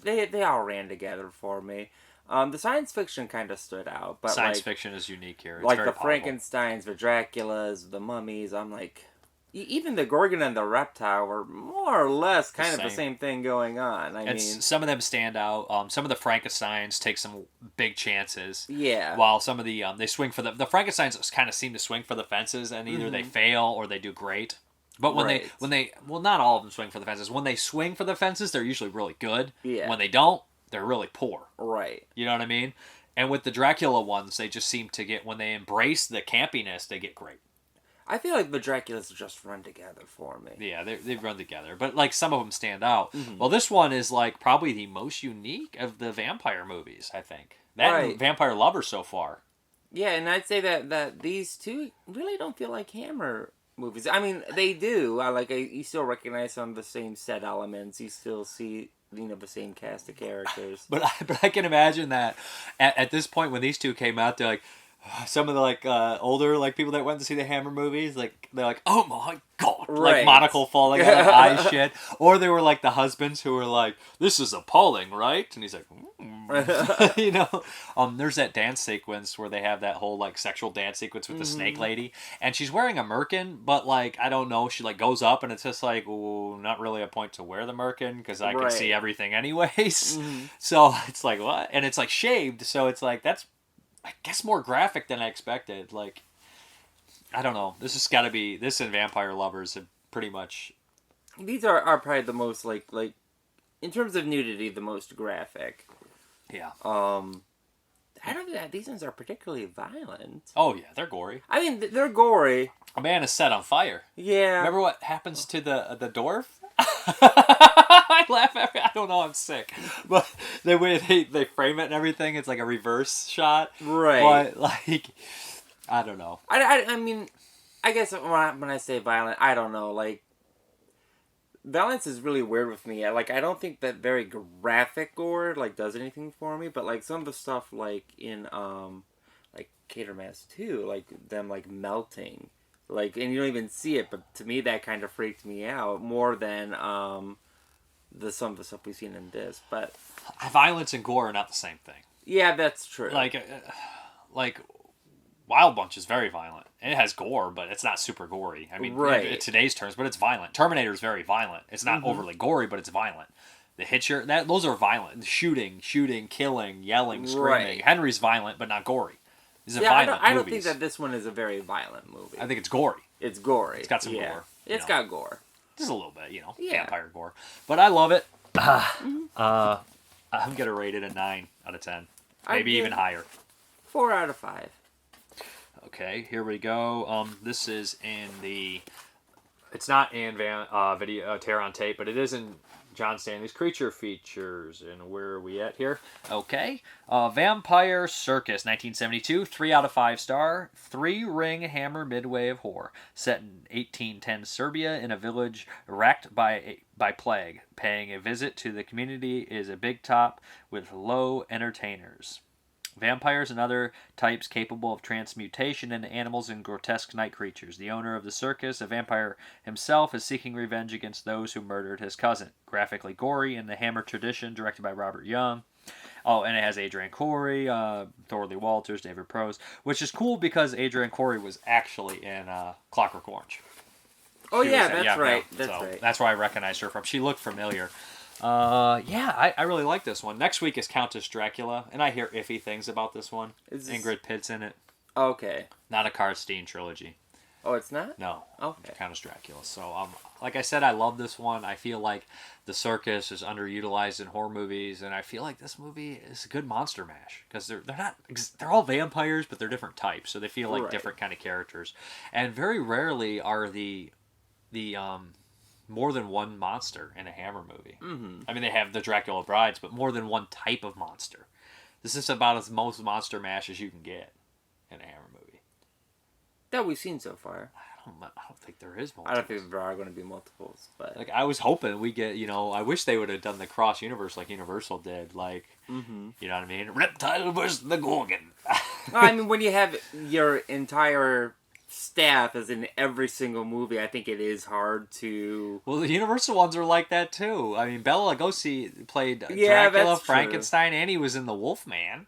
they all ran together for me. The science fiction kind of stood out, but science fiction is unique here. It's like very the Frankensteins, the Draculas, the mummies. I'm like. Even the Gorgon and the Reptile were more or less kind of the same thing going on. I mean, some of them stand out. Some of the Frankensteins take some big chances. Yeah. While some of the they swing for the Frankensteins kind of seem to swing for the fences, and either they fail or they do great. But when they not all of them swing for the fences. When they swing for the fences, they're usually really good. Yeah. When they don't, they're really poor. Right. You know what I mean? And with the Dracula ones, they just seem to get, when they embrace the campiness, they get great. I feel like the Draculas just run together for me. Yeah, they run together. But, like, some of them stand out. Well, this one is, like, probably the most unique of the vampire movies, I think. And Vampire Lovers so far. Yeah, and I'd say that these two really don't feel like Hammer movies. I mean, they do. You still recognize some of the same set elements. You still see, the same cast of characters. But I can imagine that at this point when these two came out, they're like, some of the older people that went to see the Hammer movies, they're like, oh my god, like monocle falling out of eyes shit. Or they were like the husbands who were like, this is appalling, right? And he's like, there's that dance sequence where they have that whole sexual dance sequence with the snake lady, and she's wearing a merkin, but I don't know, she goes up and it's just not really a point to wear the merkin because I can see everything anyways. So it's like, what? And it's shaved, so it's that's, I guess, more graphic than I expected. I don't know. This has got to be, this and Vampire Lovers have pretty much. These are probably the most in terms of nudity, the most graphic. Yeah. I don't think that these ones are particularly violent. Oh yeah, they're gory. I mean, they're gory. A man is set on fire. Yeah. Remember what happens to the dwarf? I laugh at it. I don't know, I'm sick. But the way they frame it and everything, it's like a reverse shot. Right. But I don't know. I mean, I guess when I say violent, I don't know. Violence is really weird with me. I don't think that very graphic gore does anything for me. But some of the stuff in Cater Mass 2, them melting. And you don't even see it, but to me that kind of freaked me out more than some of the stuff we've seen in this. But violence and gore are not the same thing. Yeah, that's true. Wild Bunch is very violent. It has gore, but it's not super gory. I mean, in today's terms, but it's violent. Terminator is very violent. It's not overly gory, but it's violent. The Hitcher, those are violent. Shooting, killing, yelling, screaming. Henry's violent, but not gory. I don't think that this one is a very violent movie. I think it's gory. It's gory. It's got some gore. It's got gore. Just a little bit, vampire gore. But I love it. I'm going to rate it a 9 out of 10. Maybe even higher. 4 out of 5. Okay, here we go. This is in the... It's not in Video Terror on Tape, but it is in John Stanley's Creature Features. And where are we at here? Okay. Vampire Circus, 1972. 3 out of 5 star. 3-ring Hammer midway of horror. Set in 1810 Serbia in a village racked by plague. Paying a visit to the community is a big top with low entertainers. Vampires and other types capable of transmutation into animals and grotesque night creatures. The owner of the circus, a vampire himself, is seeking revenge against those who murdered his cousin. Graphically gory in the Hammer tradition, directed by Robert Young. Oh, and it has Adrian Corey, Thorley Walters, David Prose, which is cool because Adrian Corey was actually in Clockwork Orange. Oh, She yeah, was in- that's right. so That's right. That's where I recognized her from. She looked familiar. I really like this one. Next week is Countess Dracula, and I hear iffy things about this one. Ingrid Pitt's in it. Okay. Not a Karstein trilogy. Oh, it's not? No. Okay. Countess Dracula. So, like I said, I love this one. I feel like the circus is underutilized in horror movies, and I feel like this movie is a good monster mash because they're all vampires, but they're different types, so they feel like different kind of characters. And very rarely are the more than one monster in a Hammer movie. Mm-hmm. I mean, they have the Dracula Brides, but more than one type of monster. This is about as most monster mash as you can get in a Hammer movie. That we've seen so far. I don't think there is multiples. I don't think there are going to be multiples, but like I was hoping we get, I wish they would have done the cross universe like Universal did, like, you know what I mean? Reptile versus the Gorgon. I mean, when you have your entire staff as in every single movie, I think it is hard to... Well, the Universal ones are like that too. I mean, Bela Lugosi played Yeah, Dracula, that's true. Frankenstein, and he was in the Wolfman.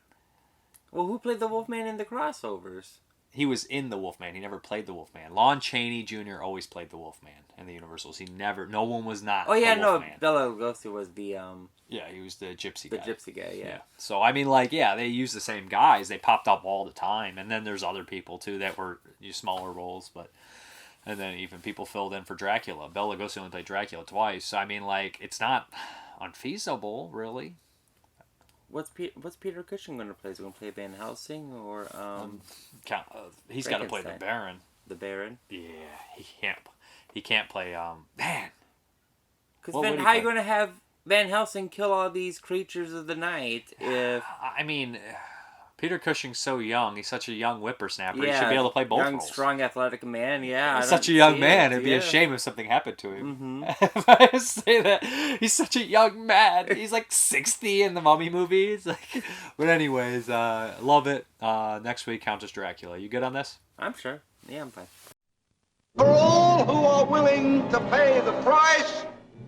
Well, who played the Wolfman in the crossovers? He was in the Wolfman. He never played the Wolfman. Lon Chaney Jr. always played the Wolfman in the Universals. No one was not. Oh yeah, the no, Wolfman. Bela Lugosi was the Yeah, he was the gypsy the guy. gypsy guy. Yeah. So I mean, like, yeah, they use the same guys. They popped up all the time, and then there's other people too that were smaller roles, but and then even people filled in for Dracula. Bela Lugosi only played Dracula twice. I mean, like, it's not unfeasible, really. What's Peter Cushing going to play? Is he going to play Van Helsing or he's got to play the Baron. The Baron. Yeah, he can't. He can't play man. Because then, how are you going to have Van Helsing kill all these creatures of the night if? I mean, Peter Cushing's so young. He's such a young whippersnapper. He should be able to play both young, roles. strong, athletic man. Yeah, He's such a young man. It'd be a shame if something happened to him. If I say that, he's such a young man. He's like 60 in the Mummy movies. Like, but anyways, love it. Next week, Countess Dracula. You good on this? I'm sure. Yeah, I'm fine. For all who are willing to pay the price,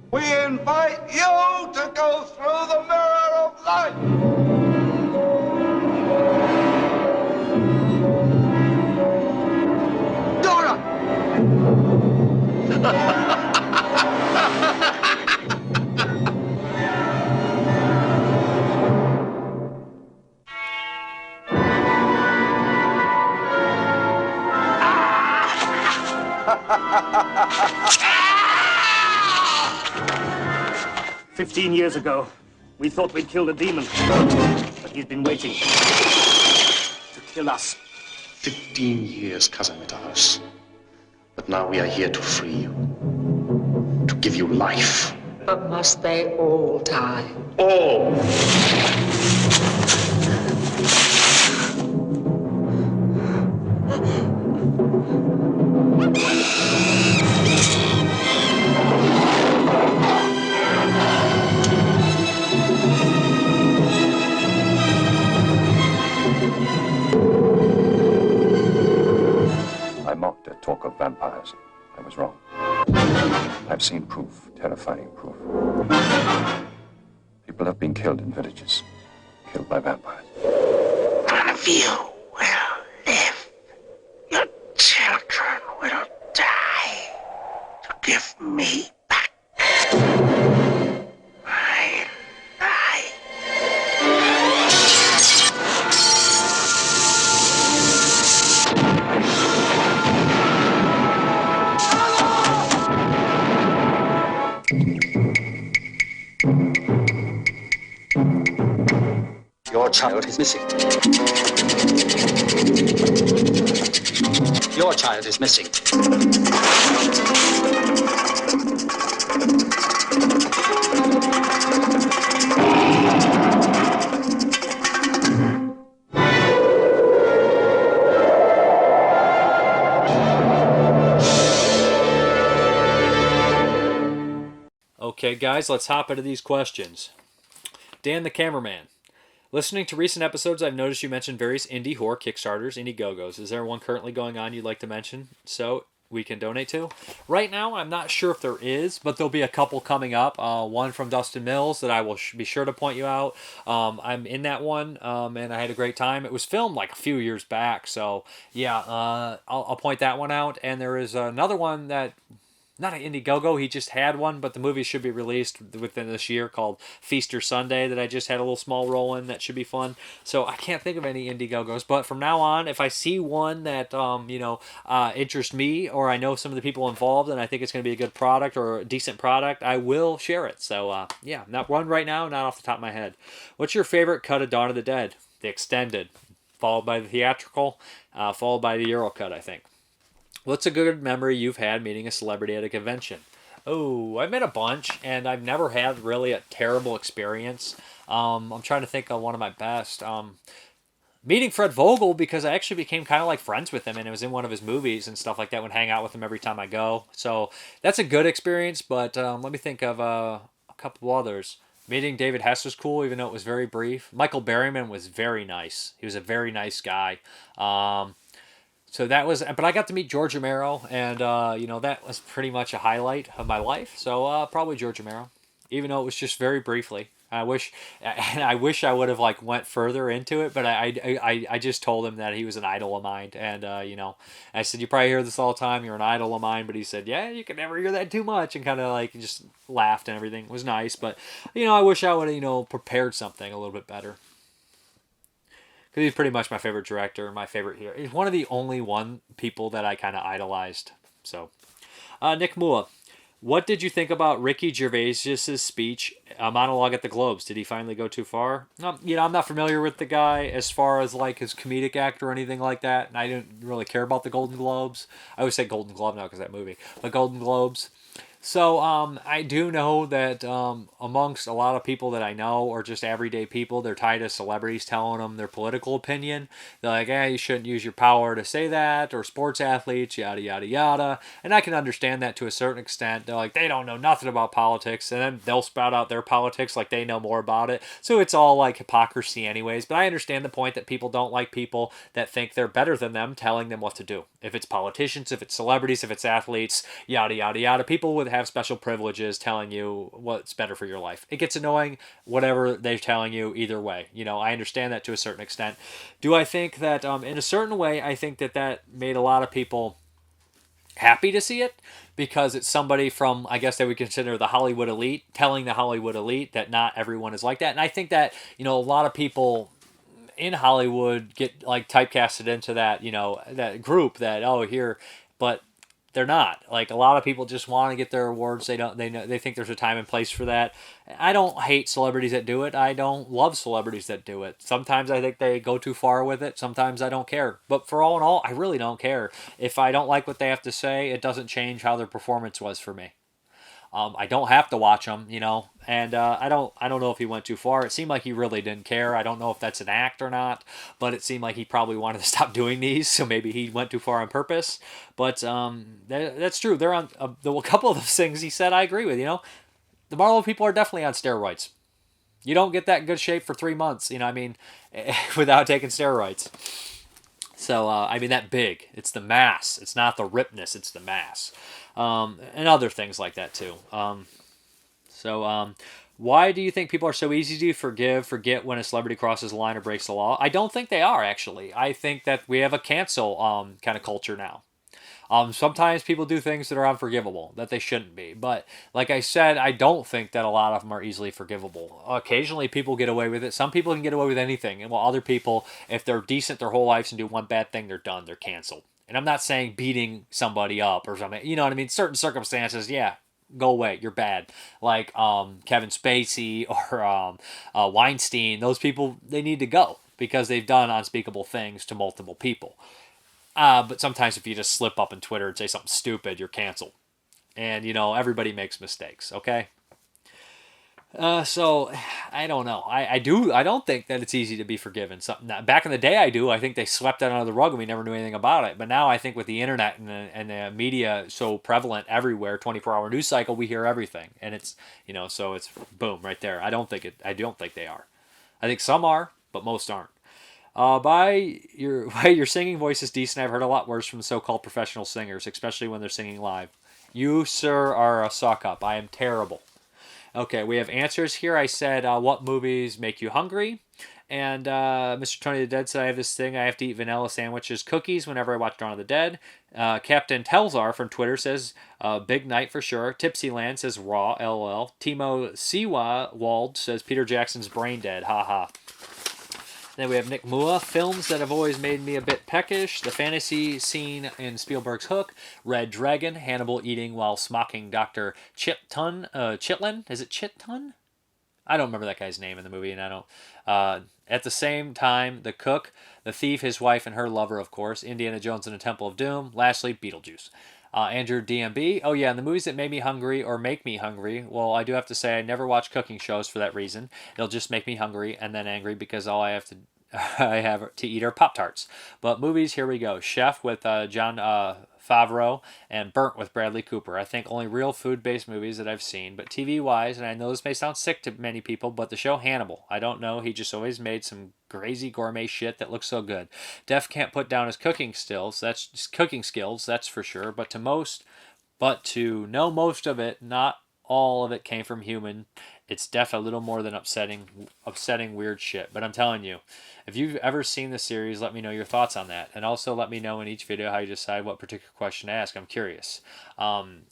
we invite you to go through the mirror of life. Years ago, we thought we'd killed a demon, but he's been waiting to kill us. 15 years, cousin Mitterhaus. But now we are here to free you, to give you life. But must they all die? All! I mocked their talk of vampires. I was wrong. I've seen proof, terrifying proof. People have been killed in villages, killed by vampires. None of you will live. Your children will die to give me back my life. Your child is missing. Your child is missing. Okay, guys, let's hop into these questions. Dan the cameraman. Listening to recent episodes, I've noticed you mentioned various indie horror Kickstarters, Indiegogos. Is there one currently going on you'd like to mention? So, we can donate to. Right now, I'm not sure if there is, but there'll be a couple coming up. One from Dustin Mills that I will be sure to point you out. I'm in that one, and I had a great time. It was filmed like a few years back, so yeah, I'll point that one out. And there is another one that, not an Indiegogo, he just had one, but the movie should be released within this year, called Feaster Sunday, that I just had a little small role in. That should be fun. So I can't think of any Indiegogos, but from now on, if I see one that interests me, or I know some of the people involved and I think it's going to be a good product or a decent product, I will share it. So yeah, not one right now, not off the top of my head. What's your favorite cut of Dawn of the Dead? The extended, followed by the theatrical, followed by the Euro cut, I think. What's a good memory you've had meeting a celebrity at a convention? Oh, I've met a bunch, and I've never had really a terrible experience. I'm trying to think of one of my best. Meeting Fred Vogel, because I actually became kind of like friends with him, and it was in one of his movies and stuff like that. Would hang out with him every time I go. So that's a good experience, but let me think of a couple others. Meeting David Hess was cool, even though it was very brief. Michael Berryman was very nice. He was a very nice guy. So that was, but I got to meet George Romero, and that was pretty much a highlight of my life. So probably George Romero, even though it was just very briefly. I wish I would have went further into it, but I just told him that he was an idol of mine, and I said, you probably hear this all the time, you're an idol of mine, but he said, yeah, you can never hear that too much, and kind of just laughed and everything. It was nice, but I wish I would have prepared something a little bit better. Because he's pretty much my favorite director, my favorite hero. He's one of the only people that I kind of idolized. So, Nick Mua, what did you think about Ricky Gervais's speech, monologue at the Globes? Did he finally go too far? I'm not familiar with the guy as far as his comedic act or anything like that, and I didn't really care about the Golden Globes. I always say Golden Globe now because that movie, but Golden Globes. So I do know that amongst a lot of people that I know, or just everyday people, they're tied to celebrities telling them their political opinion. They're like, you shouldn't use your power to say that, or sports athletes, yada, yada, yada. And I can understand that to a certain extent. They're like, they don't know nothing about politics, and then they'll spout out their politics like they know more about it. So it's all hypocrisy anyways. But I understand the point that people don't like people that think they're better than them telling them what to do. If it's politicians, if it's celebrities, if it's athletes, yada, yada, yada. People would have special privileges telling you what's better for your life. It gets annoying, whatever they're telling you, either way. I understand that to a certain extent. Do I think that, in a certain way, I think that made a lot of people happy to see it, because it's somebody from, I guess they would consider the Hollywood elite, telling the Hollywood elite that not everyone is like that. And I think that, a lot of people in Hollywood get typecasted into that, that group that, but they're not. A lot of people just want to get their awards. They think there's a time and place for that. I don't hate celebrities that do it. I don't love celebrities that do it. Sometimes I think they go too far with it. Sometimes I don't care. But for all in all, I really don't care. If I don't like what they have to say, it doesn't change how their performance was for me. I don't have to watch him, and I don't know if he went too far. It seemed like he really didn't care. I don't know if that's an act or not, but it seemed like he probably wanted to stop doing these, so maybe he went too far on purpose. But that's true. They're on a couple of those things he said. I agree with. The Marvel people are definitely on steroids. You don't get that in good shape for 3 months. Without taking steroids. So, that big. It's the mass. It's not the ripness. It's the mass. And other things like that, too. Why do you think people are so easy to forget when a celebrity crosses the line or breaks the law? I don't think they are, actually. I think that we have a cancel kind of culture now. Sometimes people do things that are unforgivable, that they shouldn't be. But like I said, I don't think that a lot of them are easily forgivable. Occasionally people get away with it. Some people can get away with anything. And while other people, if they're decent their whole lives and do one bad thing, they're done. They're canceled. And I'm not saying beating somebody up or something. You know what I mean? Certain circumstances, yeah, go away. You're bad. Like Kevin Spacey or Weinstein. Those people, they need to go because they've done unspeakable things to multiple people. But sometimes if you just slip up on Twitter and say something stupid, you're canceled. And, everybody makes mistakes, okay? So, I don't know. I don't think that it's easy to be forgiven. Back in the day, I do. I think they swept that under the rug and we never knew anything about it. But now I think with the internet and the media so prevalent everywhere, 24-hour news cycle, we hear everything. And it's, so it's boom, right there. I don't think they are. I think some are, but most aren't. By your singing voice is decent. I've heard a lot worse from so-called professional singers, especially when they're singing live. You, sir, are a suck-up. I am terrible. Okay, we have answers here. I said, what movies make you hungry? And Mr. Tony the Dead said, I have this thing. I have to eat vanilla sandwiches, cookies whenever I watch Dawn of the Dead. Captain Telzar from Twitter says, Big Night for sure. Tipsy Land says, Raw, LOL. Timo Siwa Wald says, Peter Jackson's Brain Dead, haha. Then we have Nick Mua, films that have always made me a bit peckish. The fantasy scene in Spielberg's Hook, Red Dragon, Hannibal eating while smocking Dr. Chitlin. Is it Chitlin? I don't remember that guy's name in the movie, and I don't. At the same time, The Cook, The Thief, His Wife, and Her Lover, of course, Indiana Jones and the Temple of Doom. Lastly, Beetlejuice. Andrew DMB. Oh yeah, and the movies that made me hungry or make me hungry. Well, I do have to say I never watch cooking shows for that reason. It'll just make me hungry and then angry because all I have to eat are Pop-Tarts. But movies, here we go. Chef with John Favreau and Burnt with Bradley Cooper. I think only real food-based movies that I've seen. But TV-wise, and I know this may sound sick to many people, but the show Hannibal. I don't know. He just always made some crazy gourmet shit that looks so good. Def can't put down his cooking skills. That's for sure. But to know most of it, not all of it came from human. It's Def a little more than upsetting weird shit. But I'm telling you, if you've ever seen the series, let me know your thoughts on that. And also let me know in each video how you decide what particular question to ask. I'm curious.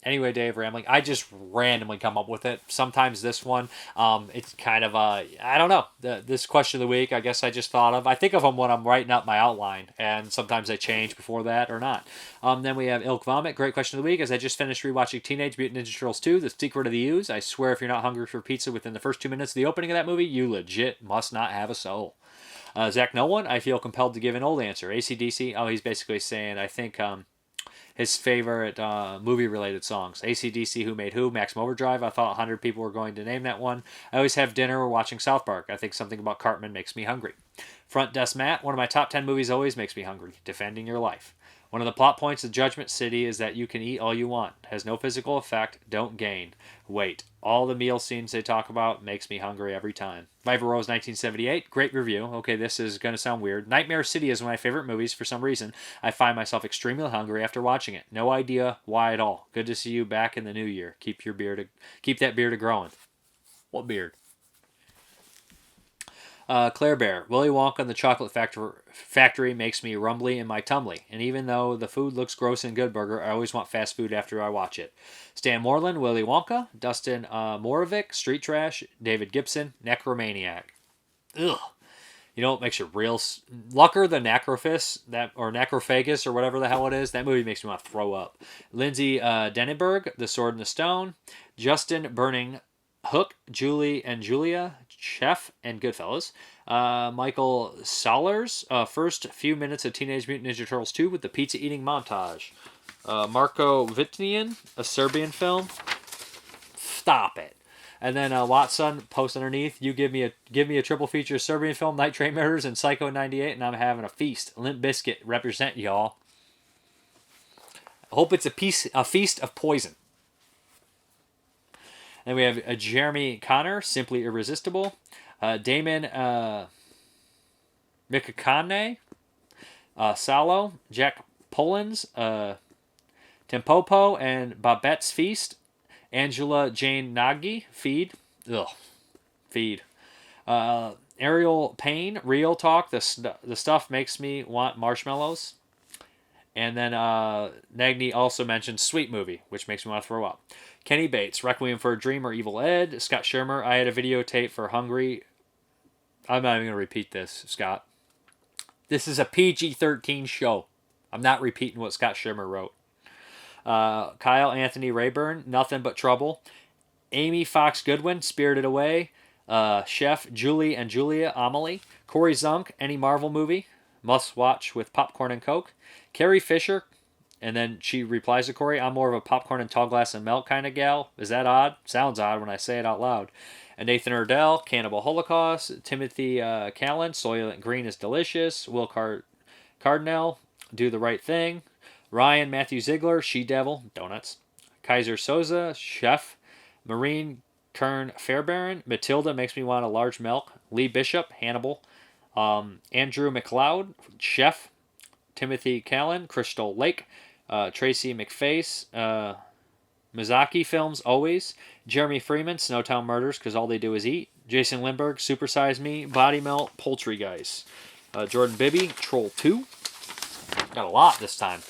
Anyway, Dave Rambling, I just randomly come up with it. Sometimes this one, it's kind of, I don't know. This question of the week, I guess I just thought of. I think of them when I'm writing up my outline. And sometimes they change before that or not. Then we have Ilk Vomit. Great question of the week. As I just finished rewatching Teenage Mutant Ninja Turtles 2, The Secret of the Ooze. I swear if you're not hungry for pizza within the first 2 minutes of the opening of that movie, you legit must not have a soul. Zach Nolan, I feel compelled to give an old answer. AC/DC, he's basically saying, I think his favorite movie-related songs. AC/DC, Who Made Who, Maximum Overdrive. I thought 100 people were going to name that one. I always have dinner watching South Park. I think something about Cartman makes me hungry. Front Desk Matt, one of my top 10 movies always makes me hungry. Defending Your Life. One of the plot points of Judgment City is that you can eat all you want. Has no physical effect, don't gain. Wait, all the meal scenes they talk about makes me hungry every time. Viper Rose 1978, great review. Okay, this is going to sound weird. Nightmare City is one of my favorite movies. For some reason, I find myself extremely hungry after watching it. No idea why at all. Good to see you back in the new year. Keep that beard growing. What beard? Claire Bear, Willy Wonka and the Chocolate Factory makes me rumbly in my tumbly, and even though the food looks gross in Good Burger, I always want fast food after I watch it. Stan Moreland, Willy Wonka, Dustin Morovic, Street Trash, David Gibson, Necromaniac. Ugh. You know what makes you real... Lucker the Necrophagus, or whatever the hell it is, that movie makes me want to throw up. Lindsay Denenberg, The Sword and the Stone, Justin Burning, Hook, Julie and Julia, Chef, and Goodfellas. Michael Solers, first few minutes of Teenage Mutant Ninja Turtles 2 with the pizza eating montage. Marko Vitnian, a Serbian film. Stop it. And then Watson post underneath, you give me a triple feature Serbian film, Night Train Murders and Psycho 98, and I'm having a feast. Limp Bizkit represent y'all. I hope it's a feast of poison. Then we have Jeremy Connor, Simply Irresistible. Damon Mikakane, Salo. Jack Polans, Tempopo and Babette's Feast. Angela Jane Nagy, Feed. Ugh. Feed. Ariel Payne, Real Talk. The stuff makes me want marshmallows. And then Nagny also mentioned Sweet Movie, which makes me want to throw up. Kenny Bates, Requiem for a Dream or Evil Ed. Scott Shermer, I had a videotape for Hungry. I'm not even going to repeat this, Scott. This is a PG-13 show. I'm not repeating what Scott Shermer wrote. Kyle Anthony Rayburn, Nothing But Trouble. Amy Fox Goodwin, Spirited Away. Chef Julie and Julia Amelie. Corey Zunk, any Marvel movie. Must watch with popcorn and Coke. Carrie Fisher, and then she replies to Corey, I'm more of a popcorn and tall glass and milk kind of gal. Is that odd? Sounds odd when I say it out loud. And Nathan Erdell, Cannibal Holocaust. Timothy Callan, Soylent Green is delicious. Will Cardinal, Do the Right Thing. Ryan Matthew Ziegler, She Devil, Donuts. Kaiser Soza, Chef. Marine Kern Fairbairn, Matilda makes me want a large milk. Lee Bishop, Hannibal. Andrew McLeod, Chef. Timothy Callan, Crystal Lake. Tracy McFace, Miyazaki Films, always. Jeremy Freeman, Snowtown Murders, because all they do is eat. Jason Lindbergh, Supersize Me. Body Melt, Poultry Guys. Jordan Bibby, Troll 2. Got a lot this time.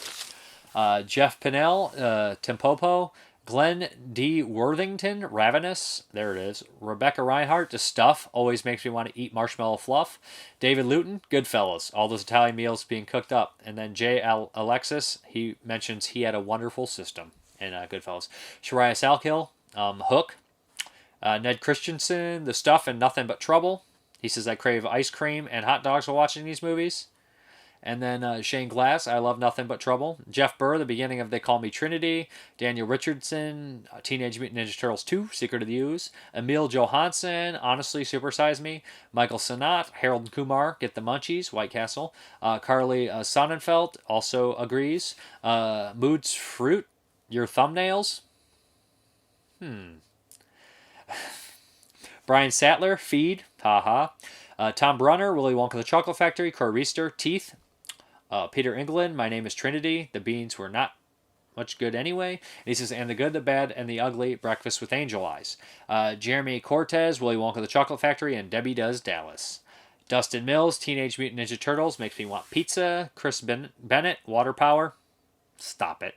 Jeff Pinnell, Timpopo. Glenn D. Worthington, Ravenous. There it is. Rebecca Reinhart, The Stuff. Always makes me want to eat marshmallow fluff. David Luton, Goodfellas. All those Italian meals being cooked up. And then J. Alexis, he mentions he had a wonderful system in Goodfellas. Shariah Salkill, Hook. Ned Christensen, The Stuff and Nothing But Trouble. He says, I crave ice cream and hot dogs while watching these movies. And then Shane Glass, I Love Nothing But Trouble. Jeff Burr, the beginning of They Call Me Trinity. Daniel Richardson, Teenage Mutant Ninja Turtles 2, Secret of the Ooze. Emil Johansson, Honestly, Supersize Me. Michael Sanat, Harold and Kumar, Get the Munchies, White Castle. Carly Sonnenfeld also agrees. Moods Fruit, Your Thumbnails. Brian Sattler, Feed, haha. Tom Brunner, Willy Wonka the Chocolate Factory, Corey Reister, Teeth. Peter England, My Name is Trinity. The beans were not much good anyway. And he says, and the good, the bad, and the ugly, Breakfast with Angel Eyes. Jeremy Cortez, Willy Wonka the Chocolate Factory, and Debbie Does Dallas. Dustin Mills, Teenage Mutant Ninja Turtles, Makes Me Want Pizza. Chris Bennett, Water Power. Stop it.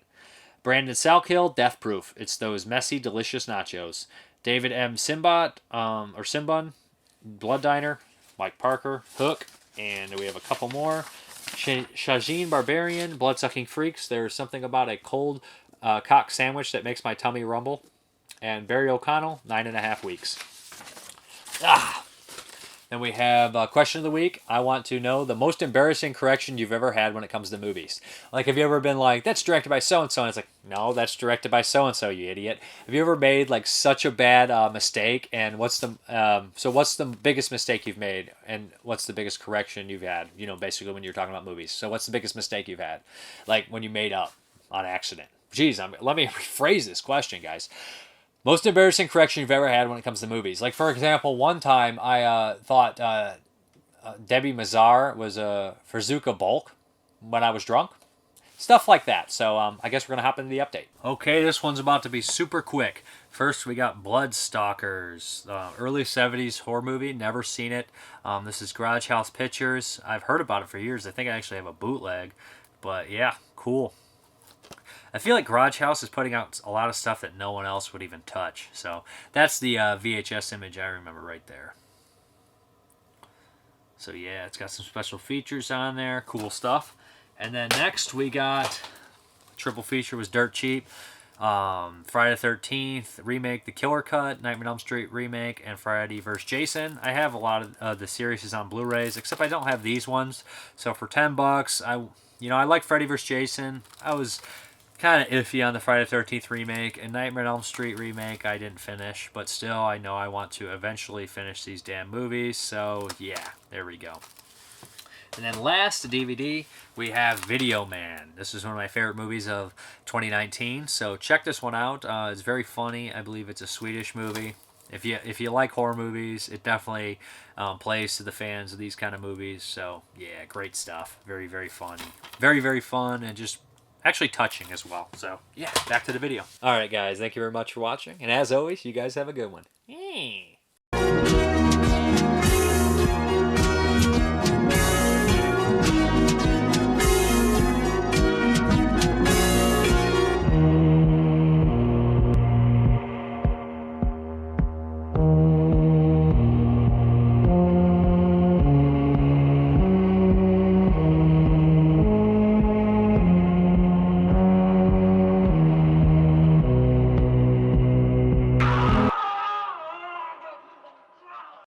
Brandon Salkill, Death Proof. It's those messy, delicious nachos. David M. Simbun, Blood Diner. Mike Parker, Hook. And we have a couple more. Shajin Barbarian, Bloodsucking Freaks. There's something about a cold cock sandwich that makes my tummy rumble. And Barry O'Connell, 9.5 weeks. Then we have Question of the Week. I want to know the most embarrassing correction you've ever had when it comes to movies. Like, have you ever been like, that's directed by so-and-so? And it's like, no, that's directed by so-and-so, you idiot. Have you ever made, like, such a bad mistake? And what's the biggest mistake you've made? And what's the biggest correction you've had? You know, basically when you're talking about movies. So what's the biggest mistake you've had? Like, when you made up on accident. Jeez, let me rephrase this question, guys. Most embarrassing correction you've ever had when it comes to movies. Like, for example, one time I thought Debbie Mazar was a Ferzuka Bulk when I was drunk. Stuff like that. So I guess we're going to hop into the update. Okay, this one's about to be super quick. First, we got Bloodstalkers. Early 70s horror movie. Never seen it. This is Garage House Pictures. I've heard about it for years. I think I actually have a bootleg. But yeah, cool. I feel like Garage House is putting out a lot of stuff that no one else would even touch. So that's the VHS image I remember right there. So yeah, it's got some special features on there. Cool stuff. And then next we got, triple feature was dirt cheap. Friday the 13th remake, The Killer Cut, Nightmare on Elm Street remake, and Friday vs. Jason. I have a lot of the series on Blu-rays, except I don't have these ones. So for $10, I like Freddy vs. Jason. I was kind of iffy on the Friday the 13th remake, and Nightmare on Elm Street remake I didn't finish, but still I know I want to eventually finish these damn movies, so yeah, there we go. And then last, the DVD, we have Videoman. This is one of my favorite movies of 2019, so check this one out. It's very funny. I believe it's a Swedish movie. If you like horror movies, it definitely plays to the fans of these kind of movies, so yeah, great stuff. Very, very funny. Very, very fun, and just actually touching as well. So yeah, back to the video. Alright guys, thank you very much for watching. And as always, you guys have a good one.